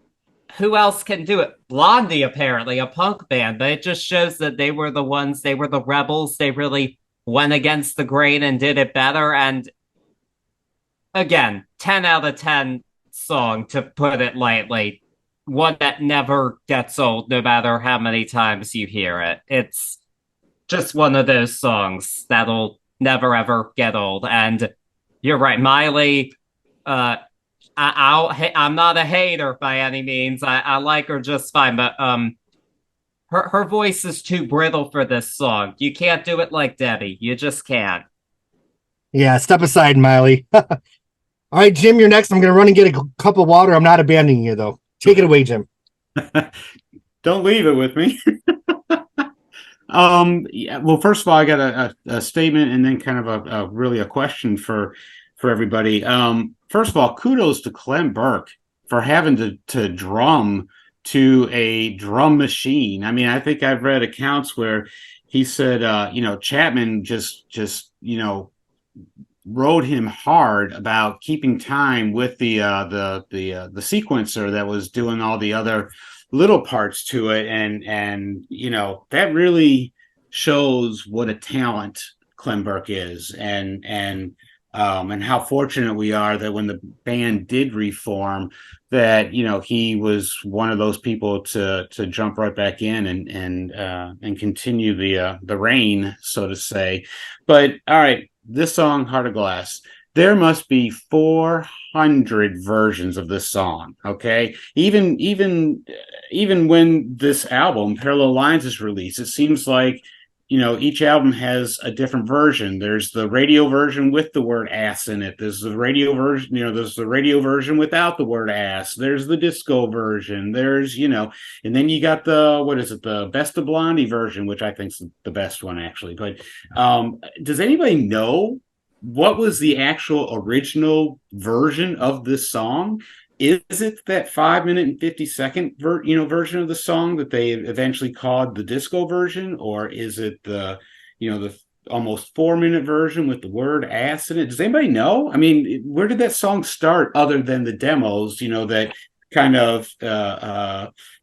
who else can do it? Blondie, apparently, a punk band. But it just shows that they were the rebels. They really went against the grain and did it better. And again, 10 out of 10 song, to put it lightly. One that never gets old, no matter how many times you hear it. It's just one of those songs that'll never ever get old. And you're right, Miley. I'm not a hater by any means. I like her just fine, but her voice is too brittle for this song. You can't do it like Debbie. You just can't. Yeah, step aside, Miley. All right, Jim, you're next. I'm gonna run and get a cup of water. I'm not abandoning you though. Take it away, Jim. Don't leave it with me. Yeah, well, first of all, I got a statement and then kind of a really a question for everybody. First of all, kudos to Clem Burke for having to drum to a drum machine. I mean, I think I've read accounts where he said, Chapman just rode him hard about keeping time with the sequencer that was doing all the other little parts to it, and that really shows what a talent Clem Burke is, and how fortunate we are that when the band did reform, that he was one of those people to jump right back in and continue the reign, so to say. But all right, this song, Heart of Glass, there must be 400 versions of this song. Okay, even when this album Parallel Lines is released, it seems like each album has a different version. There's the radio version with the word ass in it. There's the radio version, there's the radio version without the word ass. There's the disco version. There's, and then you got the Best of Blondie version, which I think's the best one actually. But does anybody know what was the actual original version of this song? Is it that 5 minute and 50-second version of the song that they eventually called the disco version, or is it the almost 4 minute version with the word ass in it? Does anybody know? I mean, where did that song start other than the demos? That kind of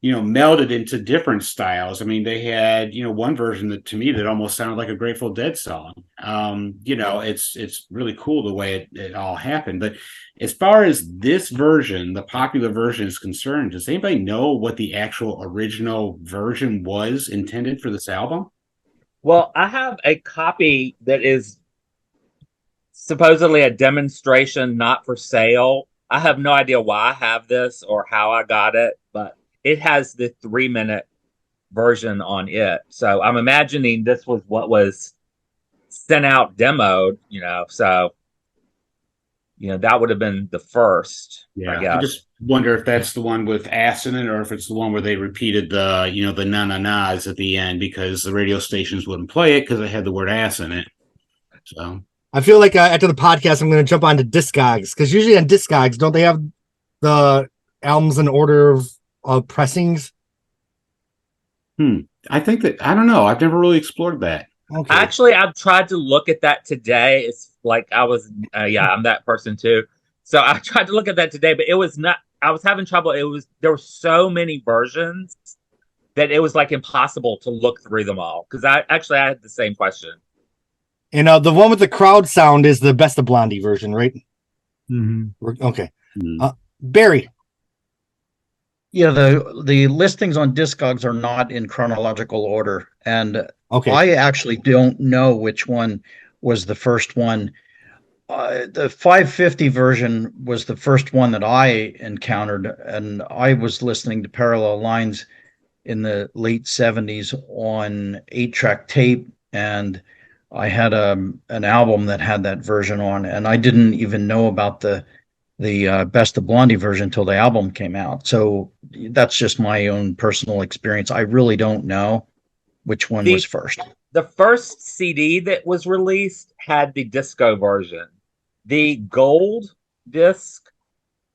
melded into different styles. I mean, they had one version that to me that almost sounded like a Grateful Dead song. It's really cool the way it all happened. But as far as this version, the popular version is concerned, does anybody know what the actual original version was intended for this album? Well, I have a copy that is supposedly a demonstration, not for sale. I have no idea why I have this or how I got it, but it has the 3 minute version on it. So I'm imagining this was what was sent out demoed, so that would have been the first. Yeah, I guess. I just wonder if that's the one with ass in it, or if it's the one where they repeated the the na-na-nas at the end because the radio stations wouldn't play it because it had the word ass in it. So I feel like after the podcast, I'm going to jump onto Discogs, because usually on Discogs, don't they have the albums in order of pressings? I think that, I don't know. I've never really explored that. Okay. Actually, I've tried to look at that today. It's like I was, I'm that person too. So I tried to look at that today, but it was not. I was having trouble. There were so many versions that it was like impossible to look through them all. Because I had the same question. And the one with the crowd sound is the Best of Blondie version, right? Okay. Barry. Yeah, the listings on Discogs are not in chronological order, and Okay. I actually don't know which one was the first one. The 550 version was the first one that I encountered, and I was listening to Parallel Lines in the late 70s on 8-track tape, and I had an album that had that version on, and I didn't even know about the Best of Blondie version until the album came out. So that's just my own personal experience. I really don't know which one was first. The first CD that was released had the disco version. The gold disc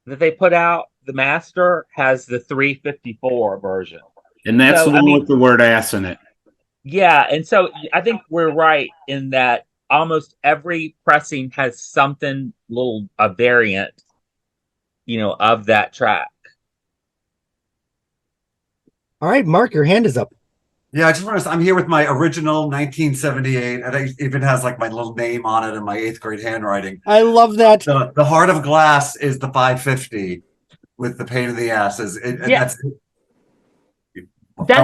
that they put out, the master, has the 354 version. And that's the one with the word ass in it. Yeah, and so I think we're right in that almost every pressing has something a variant, of that track. All right, Mark, your hand is up. Yeah, I just want to. I'm here with my original 1978, and it even has like my little name on it in my 8th grade handwriting. I love that. The Heart of Glass is the 550 with the pain in the ass. That's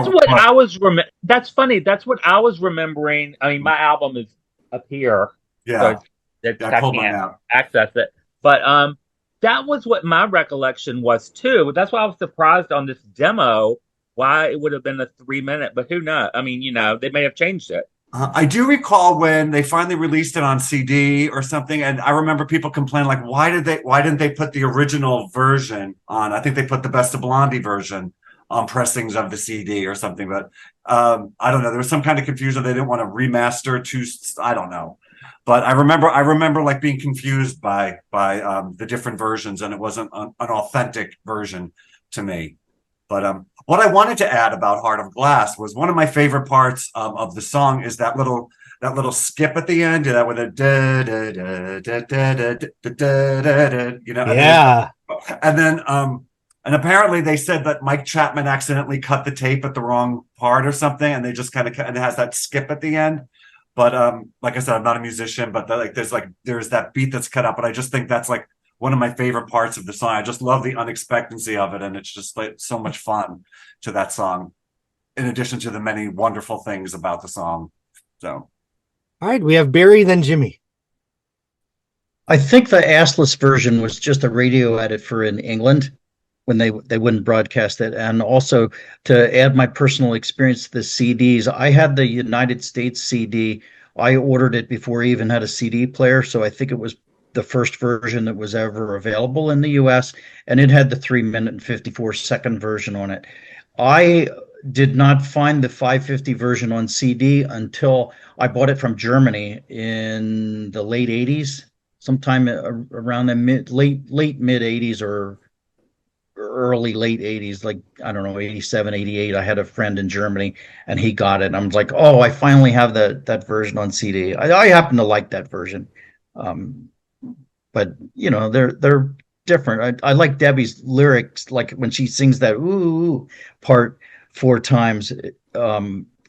what I was. That's funny. That's what I was remembering. I mean, my album is up here. Yeah, so I pulled mine out. Access it, but that was what my recollection was too. That's why I was surprised on this demo why it would have been a 3-minute, but who knows? I mean, they may have changed it. I do recall when they finally released it on CD or something, and I remember people complaining like, why didn't they put the original version on? I think they put the Best of Blondie version on pressings of the CD or something, but I don't know. There was some kind of confusion. They didn't want to remaster I don't know. But I remember like being confused by the different versions, and it wasn't an authentic version to me. But what I wanted to add about Heart of Glass was one of my favorite parts of the song is that little skip at the end, that with a da da da da da da da, Yeah. And then and apparently they said that Mike Chapman accidentally cut the tape at the wrong part or something, and they just kind of, and it has that skip at the end. But like I said, I'm not a musician, but there's that beat that's cut out. But I just think that's like one of my favorite parts of the song. I just love the unexpectancy of it, and it's just like so much fun to that song, in addition to the many wonderful things about the song. So, all right, we have Barry, then Jimmy. I think the assless version was just a radio edit for in England when they wouldn't broadcast it. And also to add my personal experience to the CDs, I had the United States CD. I ordered it before I even had a CD player, so I think it was the first version that was ever available in the US, and it had the 3-minute and 54-second version on it. I did not find the 550 version on CD until I bought it from Germany in the late 80s, sometime around the late mid 80s or early late 80s, like I don't know, 87, 88. I had a friend in Germany and he got it, and I was like, oh, I finally have that version on CD. I happen to like that version. But they're different. I like Debbie's lyrics, like when she sings that ooh part 4 times.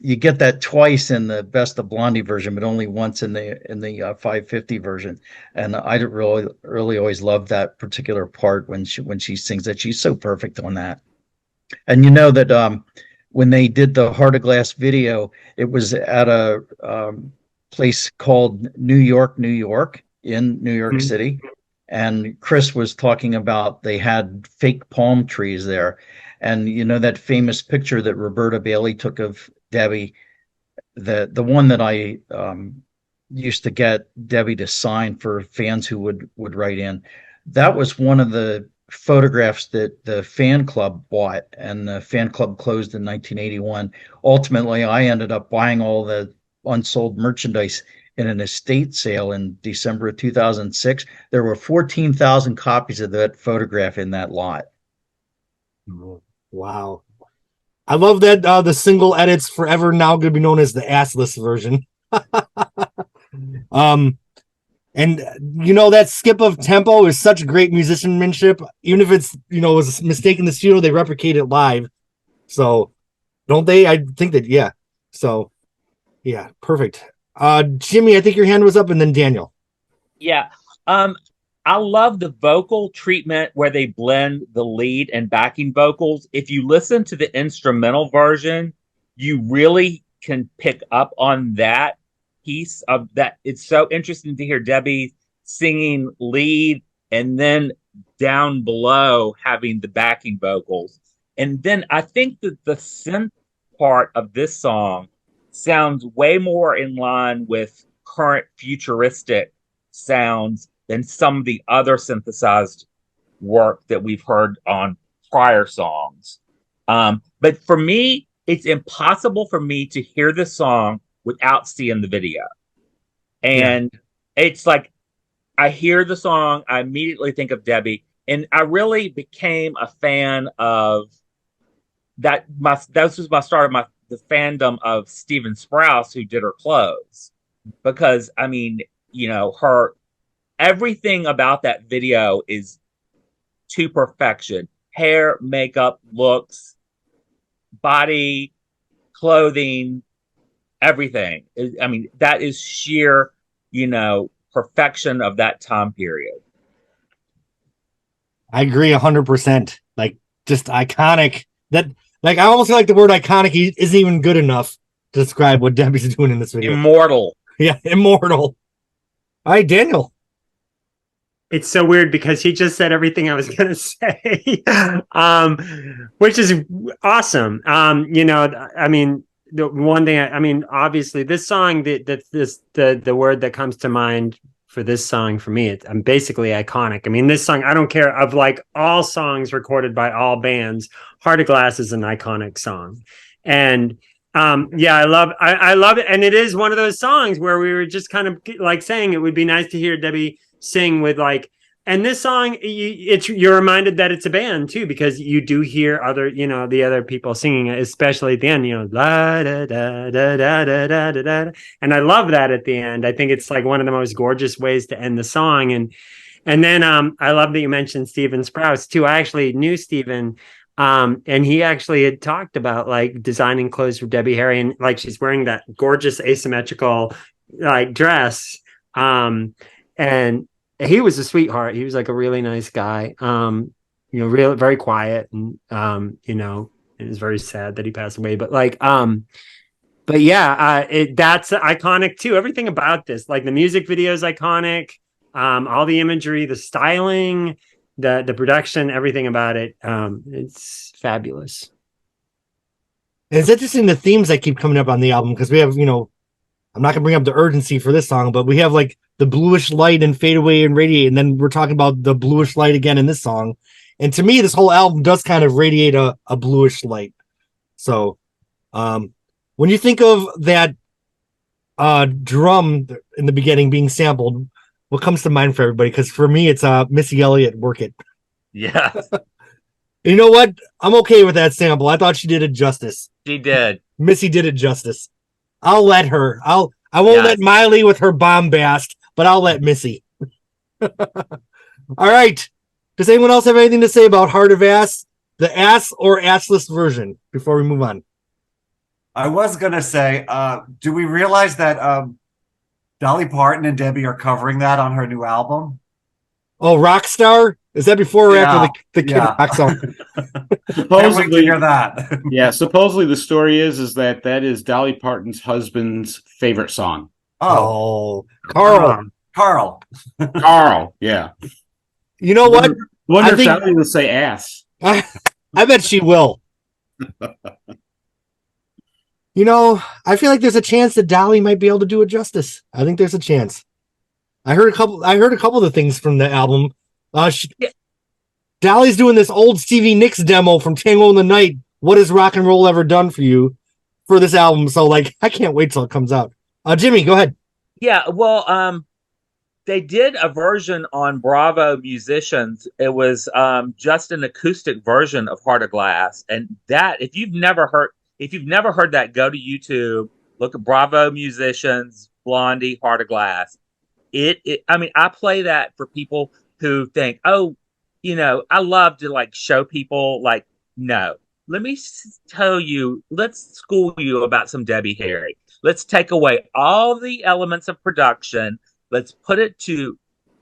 You get that twice in the Best of Blondie version, but only once in the 550 version. And I really always loved that particular part when she sings that. She's so perfect on that. And you know that when they did the Heart of Glass video, it was at a place called New York in New York City. And Chris was talking about they had fake palm trees there. And you know that famous picture that Roberta Bailey took of Debbie, the one that I used to get Debbie to sign for fans who would write in, that was one of the photographs that the fan club bought, and the fan club closed in 1981. Ultimately, I ended up buying all the unsold merchandise in an estate sale in December of 2006. There were 14,000 copies of that photograph in that lot. Wow. I love that the single edit's forever now going to be known as the assless version. And that skip of tempo is such great musicianship. Even if it's was a mistake in the studio, they replicate it live. So don't they? I think that yeah. So yeah, perfect. Jimmy, I think your hand was up, and then Daniel. Yeah. I love the vocal treatment where they blend the lead and backing vocals. If you listen to the instrumental version, you really can pick up on that piece of that. It's so interesting to hear Debbie singing lead and then down below having the backing vocals. And then I think that the synth part of this song sounds way more in line with current futuristic sounds than some of the other synthesized work that we've heard on prior songs. But for me, it's impossible for me to hear this song without seeing the video. And it's like, I hear the song, I immediately think of Debbie, and I really became a fan of that. This was my start of the fandom of Stephen Sprouse, who did her clothes, because I mean, her everything about that video is to perfection. Hair, makeup, looks, body, clothing, everything. I mean, that is sheer, perfection of that time period. I agree 100%. Like, just iconic. That, like, I almost feel like the word iconic isn't even good enough to describe what Debbie's doing in this video. Immortal. Yeah, immortal. All right, Daniel. It's so weird because he just said everything I was going to say, which is awesome. I mean, the one thing, obviously this song, the word that comes to mind for this song for me, I'm basically iconic. I mean, this song, I don't care, of like all songs recorded by all bands, Heart of Glass is an iconic song. And I love it. And it is one of those songs where we were just kind of like saying it would be nice to hear Debbie sing with like, and this song, you're reminded that it's a band too, because you do hear other, the other people singing it, especially at the end, la, da, da, da, da, da, da, da, da. And I love that at the end. I think it's like one of the most gorgeous ways to end the song. And then I love that you mentioned Stephen Sprouse too. I actually knew Stephen, and he actually had talked about like designing clothes for Debbie Harry, and like she's wearing that gorgeous asymmetrical like dress. And he was a sweetheart. He was like a really nice guy. Real very quiet, and it was very sad that he passed away. But like, but yeah, that's iconic too. Everything about this, like the music video is iconic. All the imagery, the styling, the production, everything about it, it's fabulous. And it's interesting the themes that keep coming up on the album, because we have, I'm not gonna bring up the urgency for this song, but we have like the bluish light and fade away and radiate, and then we're talking about the bluish light again in this song. And to me, this whole album does kind of radiate a bluish light. So when you think of that drum in the beginning being sampled, what comes to mind for everybody? Because for me, it's Missy Elliott, Work It. Yeah. You know what? I'm okay with that sample. I thought she did it justice. She did. Missy did it justice. I'll let her. I won't let Miley with her bombast, but I'll let Missy. All right. Does anyone else have anything to say about Heart of Ass, the ass or assless version, before we move on? I was gonna say, do we realize that Dolly Parton and Debbie are covering that on her new album? Oh, Rockstar? Is that before or after the Kid Rock song? Supposedly, hear that. Yeah, supposedly the story is that is Dolly Parton's husband's favorite song. Oh, Carl. Carl, yeah. You know what? Wonder if Dolly will say ass. I bet she will. I feel like there's a chance that Dolly might be able to do it justice. I think there's a chance. I heard a couple of the things from the album. Dolly's doing this old Stevie Nicks demo from Tango in the Night. What has rock and roll ever done for you for this album? So like, I can't wait till it comes out. Jimmy, go ahead. Yeah, well, they did a version on Bravo Musicians. It was just an acoustic version of Heart of Glass, and that if you've never heard that, go to YouTube Look at Bravo Musicians, Blondie, Heart of Glass. I mean, I play that for people who think, oh, I love to like show people like, no, let me tell you, let's school you about some Debbie Harry. Let's take away all the elements of production. Let's put it to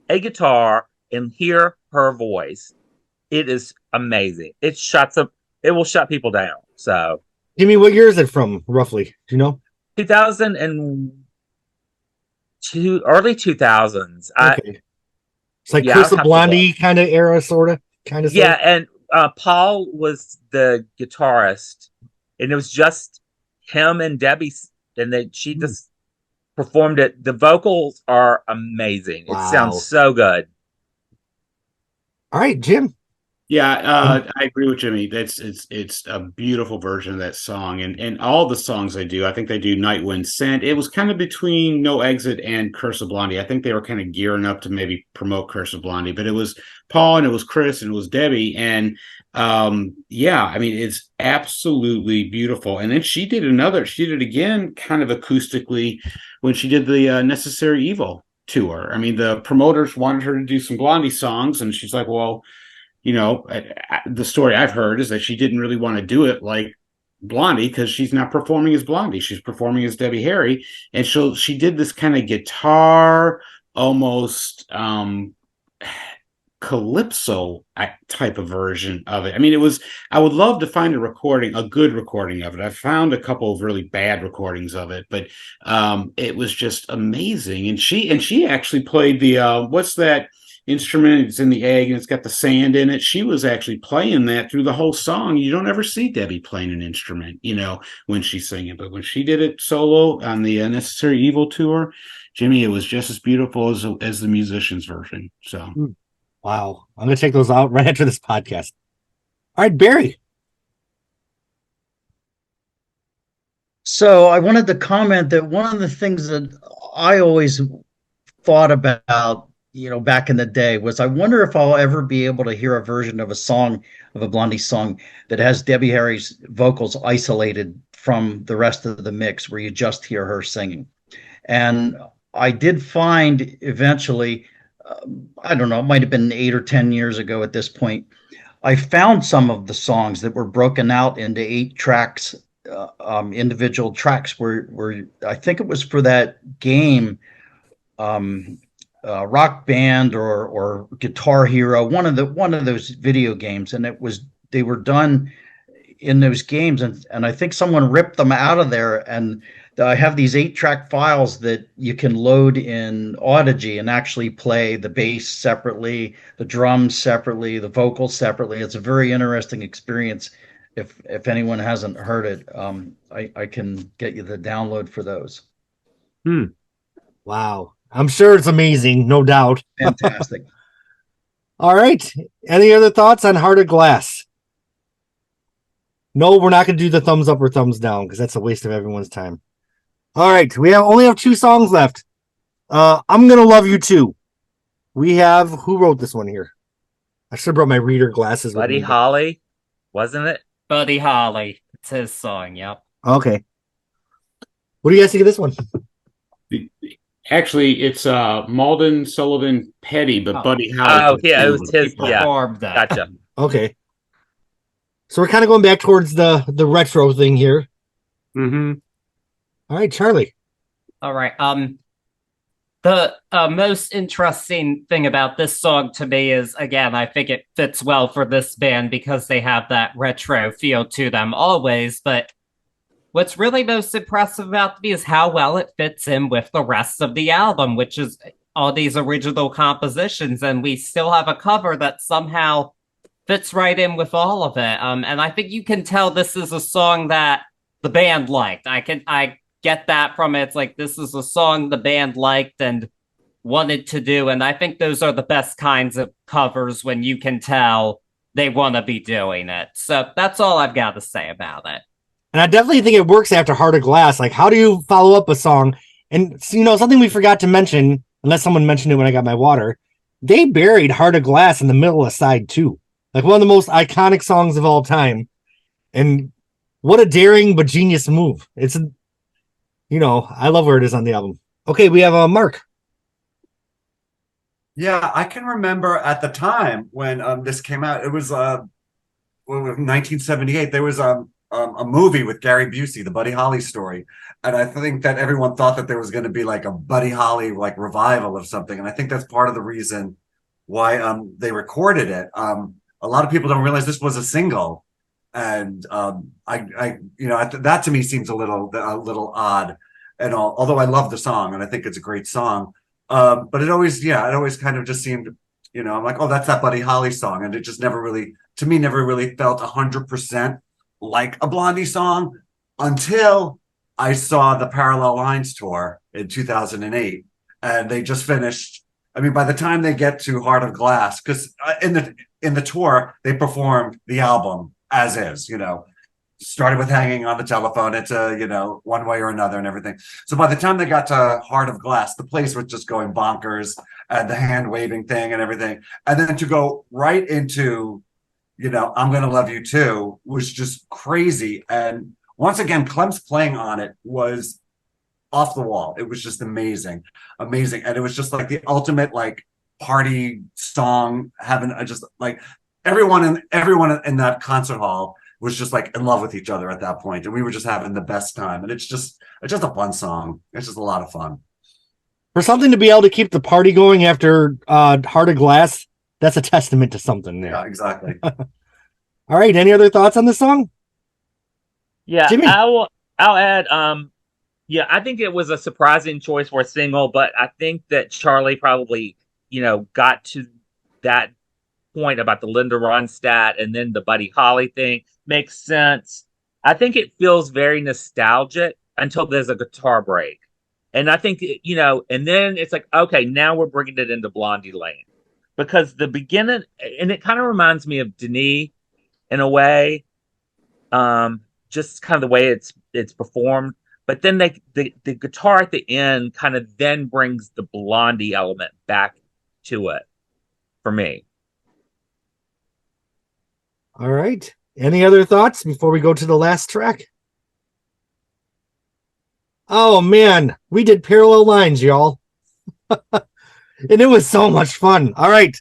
a guitar and hear her voice. It is amazing. It will shut people down. So, Jimmy, what year is it from, roughly? Do you know? 2002, early 2000s. Okay. It's like Chris Blondie kind of era, sort of. Yeah, and Paul was the guitarist, and it was just him and Debbie, and she just performed it. The vocals are amazing. Wow. It sounds so good. All right, Jim. Yeah, I agree with Jimmy. It's a beautiful version of that song, and all the songs they do. I think they do Night Wind Scent. It was kind of between No Exit and Curse of Blondie. I think they were kind of gearing up to maybe promote Curse of Blondie, but it was Paul and it was Chris and it was Debbie, and yeah, I mean it's absolutely beautiful. And then she did it again, kind of acoustically when she did the Necessary Evil tour. I mean, the promoters wanted her to do some Blondie songs, and she's like, well. The story I've heard is that she didn't really want to do it like Blondie because she's not performing as Blondie. She's performing as Debbie Harry. And she did this kind of guitar, almost calypso type of version of it. I mean, I would love to find a good recording of it. I found a couple of really bad recordings of it, but it was just amazing. And she actually played the, what's that instrument? It's in the egg and it's got the sand in it. She was actually playing that through the whole song. You don't ever see Debbie playing an instrument, when she's singing, but when she did it solo on the Necessary Evil tour, Jimmy, it was just as beautiful as the musician's version. So, wow, I'm gonna check those out right after this podcast. All right, Barry. So I wanted to comment that one of the things that I always thought about back in the day was I wonder if I'll ever be able to hear a version of a Blondie song that has Debbie Harry's vocals isolated from the rest of the mix where you just hear her singing. And I did find eventually, I don't know, it might have been 8 or 10 years ago at this point, I found some of the songs that were broken out into 8 tracks, individual tracks where I think it was for that game, Rock Band or Guitar Hero, one of those video games, and they were done in those games, and I think someone ripped them out of there, and I have these 8-track files that you can load in Audigy and actually play the bass separately, the drums separately, the vocals separately. It's a very interesting experience. If anyone hasn't heard it, I can get you the download for those. Wow. I'm sure it's amazing, no doubt. Fantastic. All right. Any other thoughts on Heart of Glass? No, we're not going to do the thumbs up or thumbs down because that's a waste of everyone's time. All right. We only have 2 songs left. I'm Gonna Love You Too. Who wrote this one here? I should have brought my reader glasses with me. Buddy Holly, wasn't it? Buddy Holly. It's his song, yep. Okay. What do you guys think of this one? Actually, it's Malden, Sullivan, Petty, but Buddy Holly. Oh, yeah, it was his. Yeah, that. Gotcha. Okay. So we're kind of going back towards the retro thing here. Mm-hmm. All right, Charlie. All right. The most interesting thing about this song to me is, again, I think it fits well for this band because they have that retro feel to them always, but what's really most impressive about me is how well it fits in with the rest of the album, which is all these original compositions, and we still have a cover that somehow fits right in with all of it. And I think you can tell this is a song that the band liked. I get that from it. It's like, this is a song the band liked and wanted to do, and I think those are the best kinds of covers when you can tell they want to be doing it. So that's all I've got to say about it. And I definitely think it works after Heart of Glass. Like, how do you follow up a song? And, something we forgot to mention, unless someone mentioned it when I got my water, they buried Heart of Glass in the middle of side 2. Like, one of the most iconic songs of all time. And what a daring but genius move. I love where it is on the album. Okay, we have Mark. Yeah, I can remember at the time when this came out. It was 1978. There was a movie with Gary Busey, the Buddy Holly story, and I think that everyone thought that there was going to be like a Buddy Holly like revival of something, and I think that's part of the reason why they recorded it. A lot of people don't realize this was a single, and that to me seems a little odd, and although I love the song and I think it's a great song, but it always kind of just seemed, I'm like, oh, that's that Buddy Holly song, and it just never really, to me, never really felt 100% like a Blondie song until I saw the Parallel Lines tour in 2008, and they just finished. I mean, by the time they get to Heart of Glass, because in the tour they performed the album as is, started with Hanging on the Telephone into One Way or Another and everything. So by the time they got to Heart of Glass, the place was just going bonkers, and the hand waving thing and everything, and then to go right into I'm Gonna Love You Too was just crazy. And once again, Clem's playing on it was off the wall. It was just amazing. And it was just like the ultimate like party song, having just like everyone in that concert hall was just like in love with each other at that point. And we were just having the best time. And it's just a fun song. It's just a lot of fun. For something to be able to keep the party going after Heart of Glass, that's a testament to something there. Yeah, exactly. All right. Any other thoughts on this song? Yeah, Jimmy? I'll add. Yeah, I think it was a surprising choice for a single, but I think that Charlie probably, got to that point about the Linda Ronstadt and then the Buddy Holly thing. Makes sense. I think it feels very nostalgic until there's a guitar break. And I think, and then it's like, okay, now we're bringing it into Blondie lane. Because the beginning, and it kind of reminds me of Denis in a way, just kind of the way it's performed. But then the guitar at the end kind of then brings the Blondie element back to it for me. All right. Any other thoughts before we go to the last track? Oh, man. We did Parallel Lines, y'all. And it was so much fun. All right.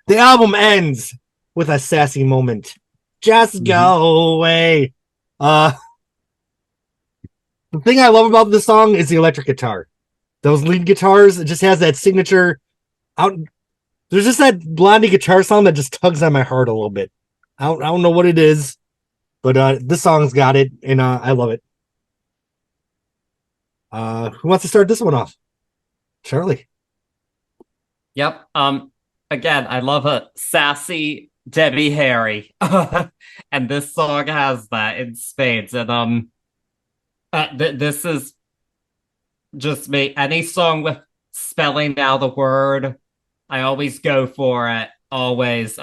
The album ends with a sassy moment. Just go away. The thing I love about this song is the electric guitar. Those lead guitars, it just has that signature out. There's just that Blondie guitar sound that just tugs on my heart a little bit. I don't know what it is, but this song's got it, and I love it. Who wants to start this one off? Charlie. Yep. Again, I love a sassy Debbie Harry. And this song has that in spades. And this is just me. Any song with spelling out the word, I always go for it. Always.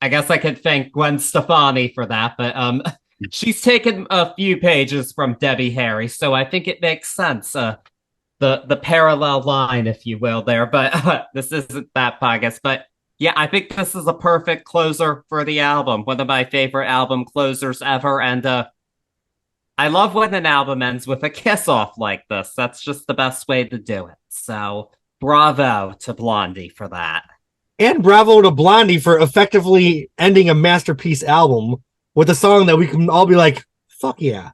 I guess I could thank Gwen Stefani for that, but she's taken a few pages from Debbie Harry, so I think it makes sense. The parallel line, if you will, there. But this isn't that podcast. But yeah, I think this is a perfect closer for the album. One of my favorite album closers ever. And I love when an album ends with a kiss off like this. That's just the best way to do it. So bravo to Blondie for that. And bravo to Blondie for effectively ending a masterpiece album with a song that we can all be like, fuck yeah.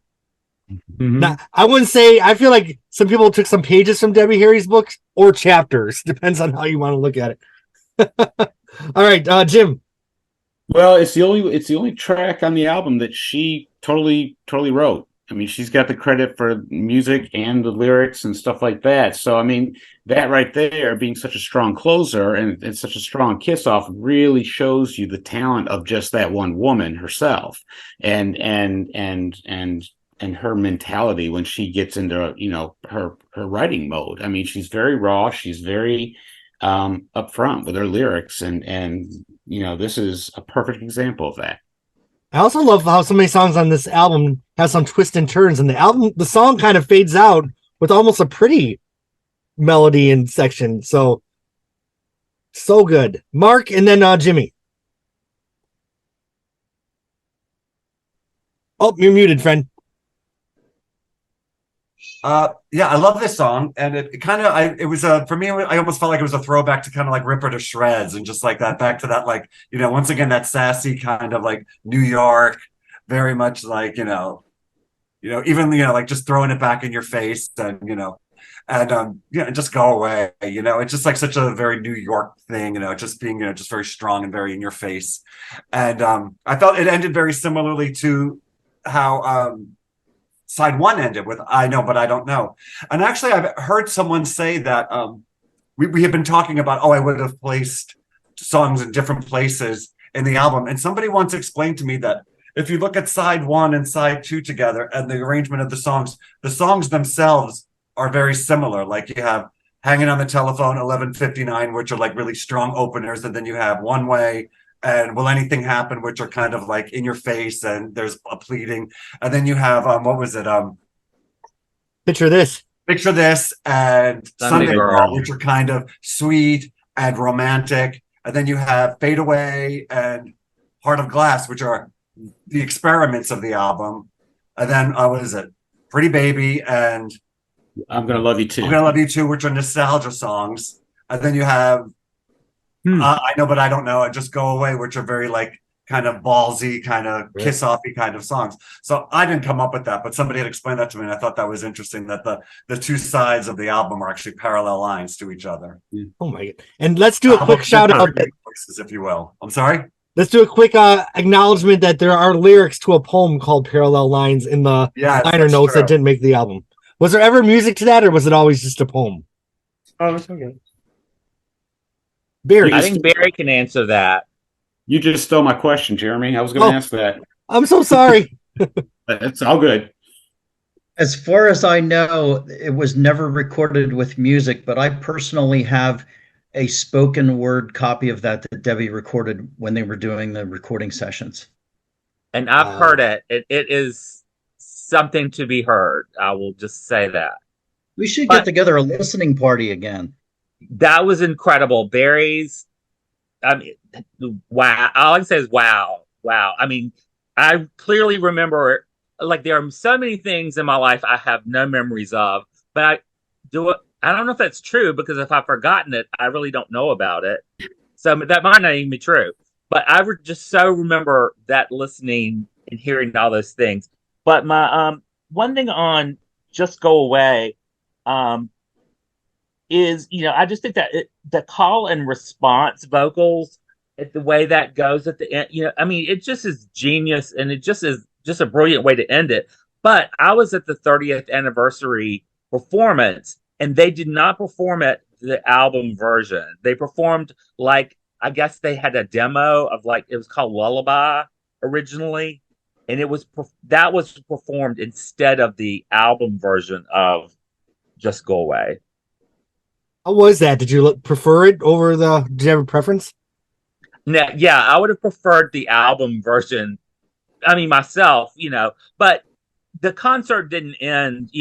Mm-hmm. Now, I wouldn't say, I feel like some people took some pages from Debbie Harry's books or chapters. Depends on how you want to look at it. All right, Jim. Well, it's the only track on the album that she totally wrote. I mean, she's got the credit for music and the lyrics and stuff like that. So, I mean, that right there, being such a strong closer and such a strong kiss off, really shows you the talent of just that one woman herself, and her mentality when she gets into her writing mode. I mean, she's very raw. She's very upfront with her lyrics, and this is a perfect example of that. I also love how so many songs on this album have some twists and turns, and the song kind of fades out with almost a pretty melody and section. So good. Mark, and then Jimmy. Oh, you're muted, friend. Yeah, I love this song, and it kind of, it was for me, I almost felt like it was a throwback to kind of like Rip Her to Shreds, and just like that, back to that, like, once again, that sassy kind of like New York, very much like, even, like just throwing it back in your face, and, just go away, it's just like such a very New York thing, just being, just very strong and very in your face. And I felt it ended very similarly to how, side one ended with "I know, but I don't know." And actually, I've heard someone say that we have been talking about, I would have placed songs in different places in the album. And somebody once explained to me that if you look at side one and side two together and the arrangement of the songs themselves are very similar. Like you have "Hanging on the Telephone," 11:59, which are like really strong openers. And then you have "One Way" and "Will Anything Happen," which are kind of like in your face, and there's a pleading. And then you have what was it? Picture This. Picture This and Sunday Sunday Girl. Girl, which are kind of sweet and romantic. And then you have "Fade Away" and "Heart of Glass," which are the experiments of the album. And then what is it? "Pretty Baby" and I'm Gonna Love You Too. "I'm Gonna Love You Too," which are nostalgia songs. And then you have "I Know, But I Don't Know" and "Just Go Away," which are very like kind of ballsy, kind of kiss-offy kind of songs. So I didn't come up with that, but somebody had explained that to me, and I thought that was interesting, that the two sides of the album are actually parallel lines to each other. Oh my god! And let's do a quick shout out, voices, if you will. I'm sorry. Let's do a quick acknowledgement that there are lyrics to a poem called "Parallel Lines" in the liner notes that didn't make the album. Was there ever music to that, or was it always just a poem? Oh, it's okay. Barry, I think Barry can answer that. You just stole my question, Jeremy. I was going to ask that. I'm so sorry. It's all good. As far as I know, it was never recorded with music, but I personally have a spoken word copy of that Debbie recorded when they were doing the recording sessions. And I've heard it. It is something to be heard. I will just say that. We should get together a listening party again. That was incredible. Barry's, I mean, wow. All I can say is wow. Wow. I mean, I clearly remember, like, there are so many things in my life I have no memories of, but I don't know if that's true, because if I've forgotten it, I really don't know about it. So that might not even be true. But I just so remember that, listening and hearing all those things. But my one thing on "Just Go Away" is, I just think that the call and response vocals, the way that goes at the end, I mean, it just is genius, and it just is just a brilliant way to end it. But I was at the 30th anniversary performance, and they did not perform it the album version. They performed, like, I guess they had a demo of, like, it was called "Lullaby" originally, and that was performed instead of the album version of "Just Go Away." How was that? Did you prefer it over did you have a preference? Now, yeah, I would have preferred the album version. I mean, myself, but the concert didn't end,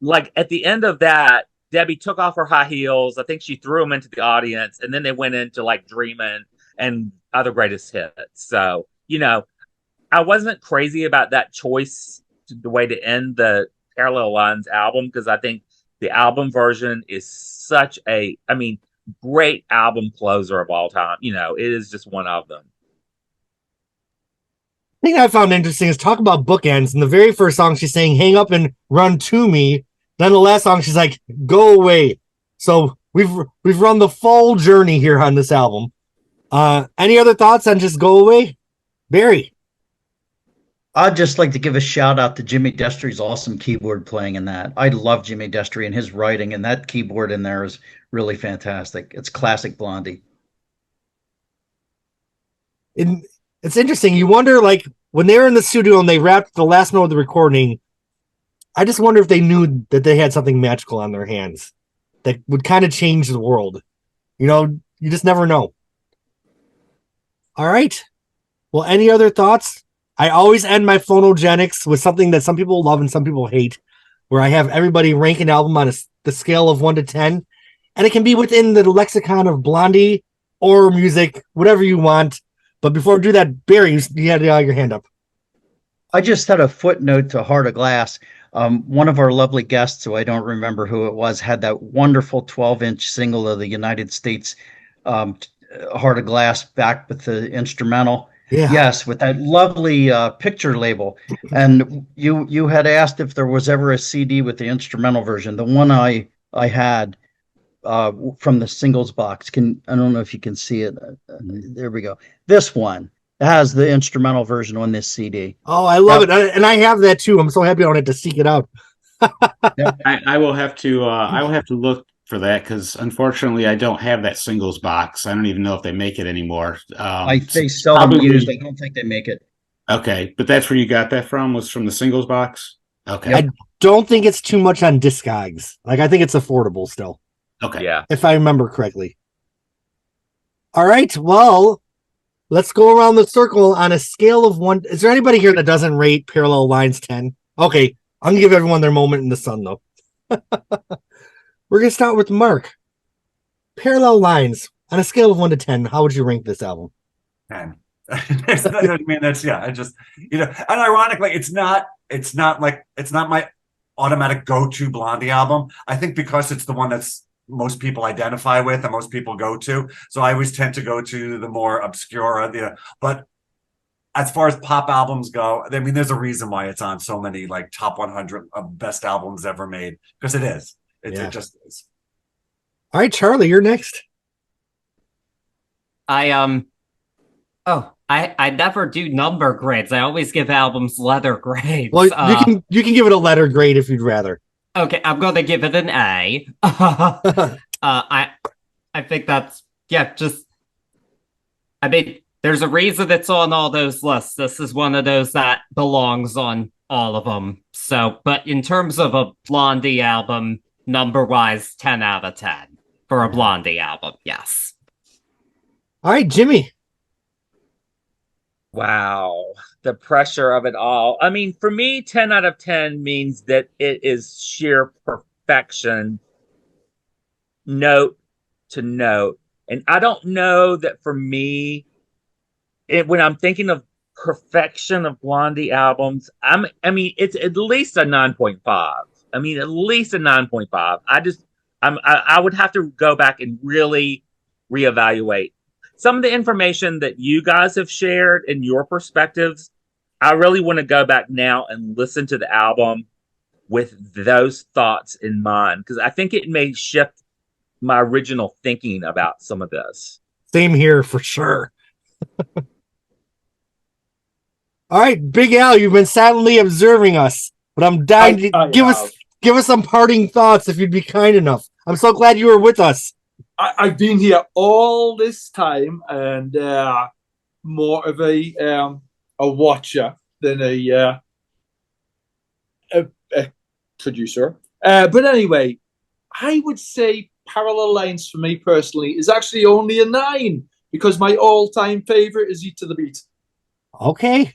like at the end of that, Debbie took off her high heels. I think she threw them into the audience, and then they went into like "Dreamin'" and other greatest hits. So, I wasn't crazy about that choice, the way to end the Parallel Lines album, because I think the album version is such a, great album closer of all time. It is just one of them. Thing I found interesting is talk about bookends. In the very first song, she's saying "hang up and run to me." Then the last song, she's like, "go away." So we've run the full journey here on this album. Any other thoughts on "Just Go Away"? Barry? I'd just like to give a shout out to Jimmy Destry's awesome keyboard playing in that. I love Jimmy Destry and his writing, and that keyboard in there is really fantastic. It's classic Blondie. It's interesting. You wonder, like, when they were in the studio and they wrapped the last note of the recording, I just wonder if they knew that they had something magical on their hands that would kind of change the world. You just never know. All right. Well, any other thoughts? I always end my Phonogenics with something that some people love and some people hate, where I have everybody rank an album on the scale of 1 to 10, and it can be within the lexicon of Blondie or music, whatever you want. But before we do that, Barry, you had your hand up. I just had a footnote to "Heart of Glass." One of our lovely guests, who I don't remember who it was, had that wonderful 12-inch single of the United States Heart of Glass back with the instrumental. Yeah. Yes, with that lovely picture label. And you had asked if there was ever a CD with the instrumental version. The one I had from the singles box. I don't know if you can see it. There we go. This one has the instrumental version on this CD. Oh, I love it, and I have that too. I'm so happy I don't have to seek it out. I will have to look for that because unfortunately I don't have that singles box. I don't even know if they make it anymore. They seldom used. I don't think they make it. Okay, but that's where you got that from? Was from the singles box? Okay. I don't think it's too much on Discogs. Like, I think it's affordable still. Okay. Yeah. If I remember correctly. All right. Well, let's go around the circle on a scale of 1. Is there anybody here that doesn't rate Parallel Lines 10? Okay. I'm going to give everyone their moment in the sun, though. We're going to start with Mark. Parallel Lines, on a scale of 1 to 10, how would you rank this album? 10. I mean, that's, yeah, I just, and ironically, it's not my automatic go-to Blondie album. I think because it's the one that's most people identify with and most people go to. So I always tend to go to the more obscure, but as far as pop albums go, I mean, there's a reason why it's on so many like top 100 of best albums ever made, because it is. It just is. All right, Charlie, you're next. I never do number grades. I always give albums letter grades. Well, you can give it a letter grade if you'd rather. Okay, I'm gonna give it an A. I think that's I mean, there's a reason it's on all those lists. This is one of those that belongs on all of them. So, but in terms of a Blondie album, number-wise, 10 out of 10 for a Blondie album. Yes. All right, Jimmy. Wow, the pressure of it all. I mean, for me, 10 out of 10 means that it is sheer perfection, note to note. And I don't know that for me, when I'm thinking of perfection of Blondie albums, it's at least a 9.5. I mean, at least a 9.5. I would have to go back and really reevaluate some of the information that you guys have shared in your perspectives. I really want to go back now and listen to the album with those thoughts in mind, because I think it may shift my original thinking about some of this. Same here for sure. All right, Big Al, you've been silently observing us, but I'm dying to give us some parting thoughts if you'd be kind enough. I'm so glad you were with us. I've been here all this time, and more of a watcher than a producer. But anyway, I would say Parallel Lines for me personally is actually only a 9, because my all-time favorite is Eat to the Beat. Okay.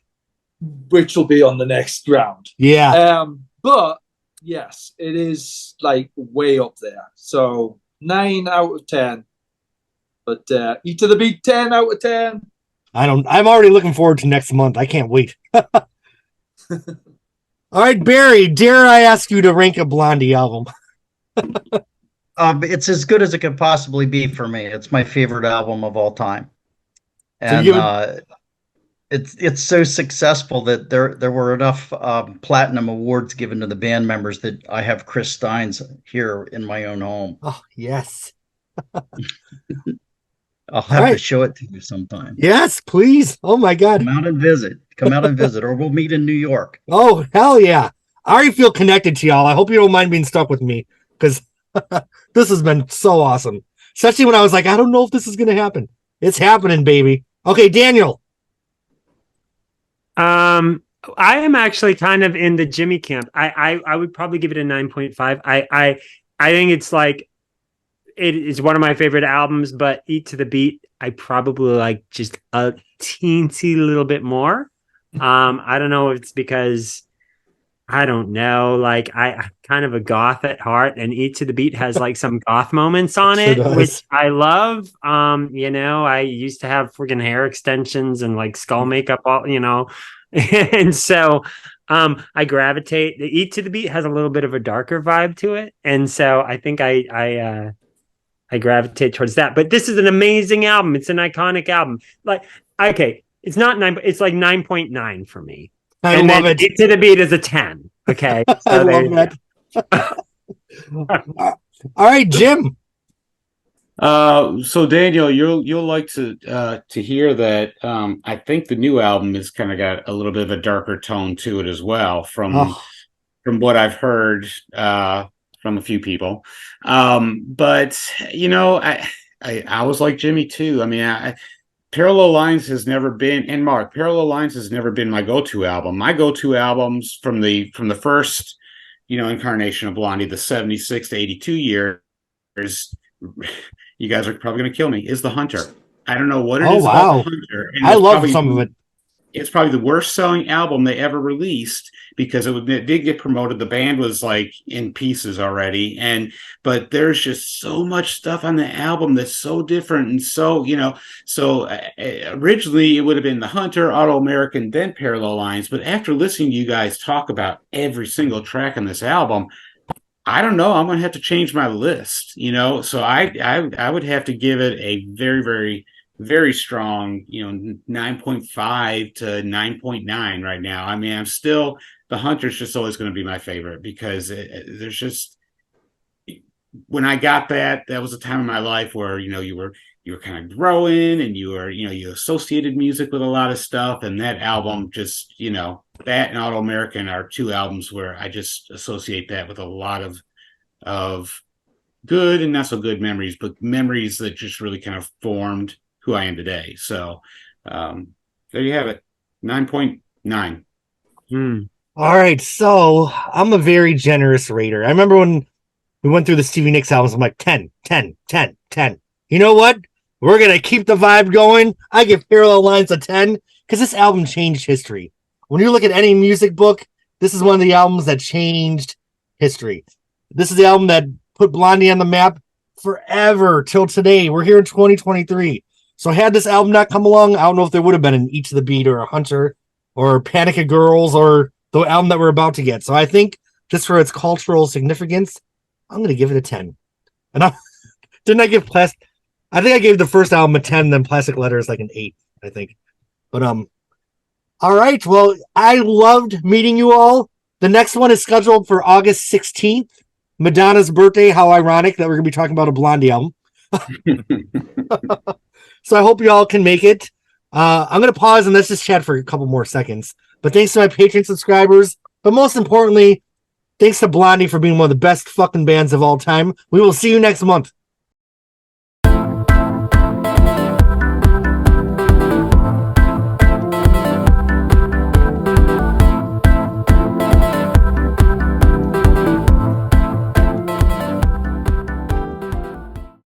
Which will be on the next round. Yeah. But yes, it is like way up there. So 9 out of 10. But Eat to the Beat, 10 out of 10. I'm already looking forward to next month. I can't wait. All right, Barry, dare I ask you to rank a Blondie album? It's as good as it could possibly be for me. It's my favorite album of all time. And it's so successful that there were enough platinum awards given to the band members that I have Chris Stein's here in my own home. Oh, yes. I'll have to show it to you sometime. Yes, please. Oh, my God. Come out and visit, or we'll meet in New York. Oh, hell yeah. I already feel connected to y'all. I hope you don't mind being stuck with me, because this has been so awesome. Especially when I was like, I don't know if this is going to happen. It's happening, baby. Okay, Daniel. I am actually kind of in the Jimmy camp. I would probably give it a 9.5. I think it's like, it is one of my favorite albums, but Eat to the Beat, I probably like just a teensy little bit more. I don't know if it's because, I don't know, like I'm kind of a goth at heart, and Eat to the Beat has like some goth moments on it, which I love. I used to have friggin' hair extensions and like skull makeup, all, and so I gravitate. The Eat to the Beat has a little bit of a darker vibe to it, and so I think I gravitate towards that. But this is an amazing album. It's an iconic album. Like, okay, it's not 9, but it's like 9.9 for me. I love it. Eat to the Beat is a 10. Okay, so I love that. All right, Jim. So Daniel, you'll like to hear that. I think the new album has kind of got a little bit of a darker tone to it as well, from what I've heard from a few people. But you know, I was like Jimmy too. I mean, Parallel Lines has never been, and Mark, Parallel Lines has never been my go-to album. My go-to albums from the first, incarnation of Blondie, the 76 to 82 years. You guys are probably going to kill me. Is The Hunter? I don't know what it is about The Hunter. And I love some of it. It's probably the worst selling album they ever released because it did get promoted. The band was like in pieces already, but there's just so much stuff on the album that's so different and so originally it would have been The Hunter, Auto American, then Parallel Lines. But after listening to you guys talk about every single track on this album, I don't know. I'm going to have to change my list, So I would have to give it a very, very, very strong, 9.5 to 9.9 right now. I mean, The Hunter's just always going to be my favorite because there's just, when I got that was a time in my life where, you were kind of growing and you associated music with a lot of stuff. And that album just, that and Auto American are two albums where I just associate that with a lot of good and not so good memories, but memories that just really kind of formed who I am today. So there you have it. 9.9. All right. So I'm a very generous rater. I remember when we went through the Stevie Nicks albums, I'm like 10, 10, 10, 10. You know what? We're going to keep the vibe going. I give Parallel Lines a 10 because this album changed history. When you look at any music book, this is one of the albums that changed history. This is the album that put Blondie on the map forever till today. We're here in 2023. So had this album not come along, I don't know if there would have been an Eat to the Beat or a Hunter or Panic at Girls or the album that we're about to get. So I think just for its cultural significance, I'm going to give it a 10. And I think I gave the first album a 10, then Plastic Letters like an 8, I think. But all right. Well, I loved meeting you all. The next one is scheduled for August 16th, Madonna's birthday. How ironic that we're going to be talking about a Blondie album. So I hope you all can make it. I'm going to pause and let's just chat for a couple more seconds. But thanks to my Patreon subscribers. But most importantly, thanks to Blondie for being one of the best fucking bands of all time. We will see you next month.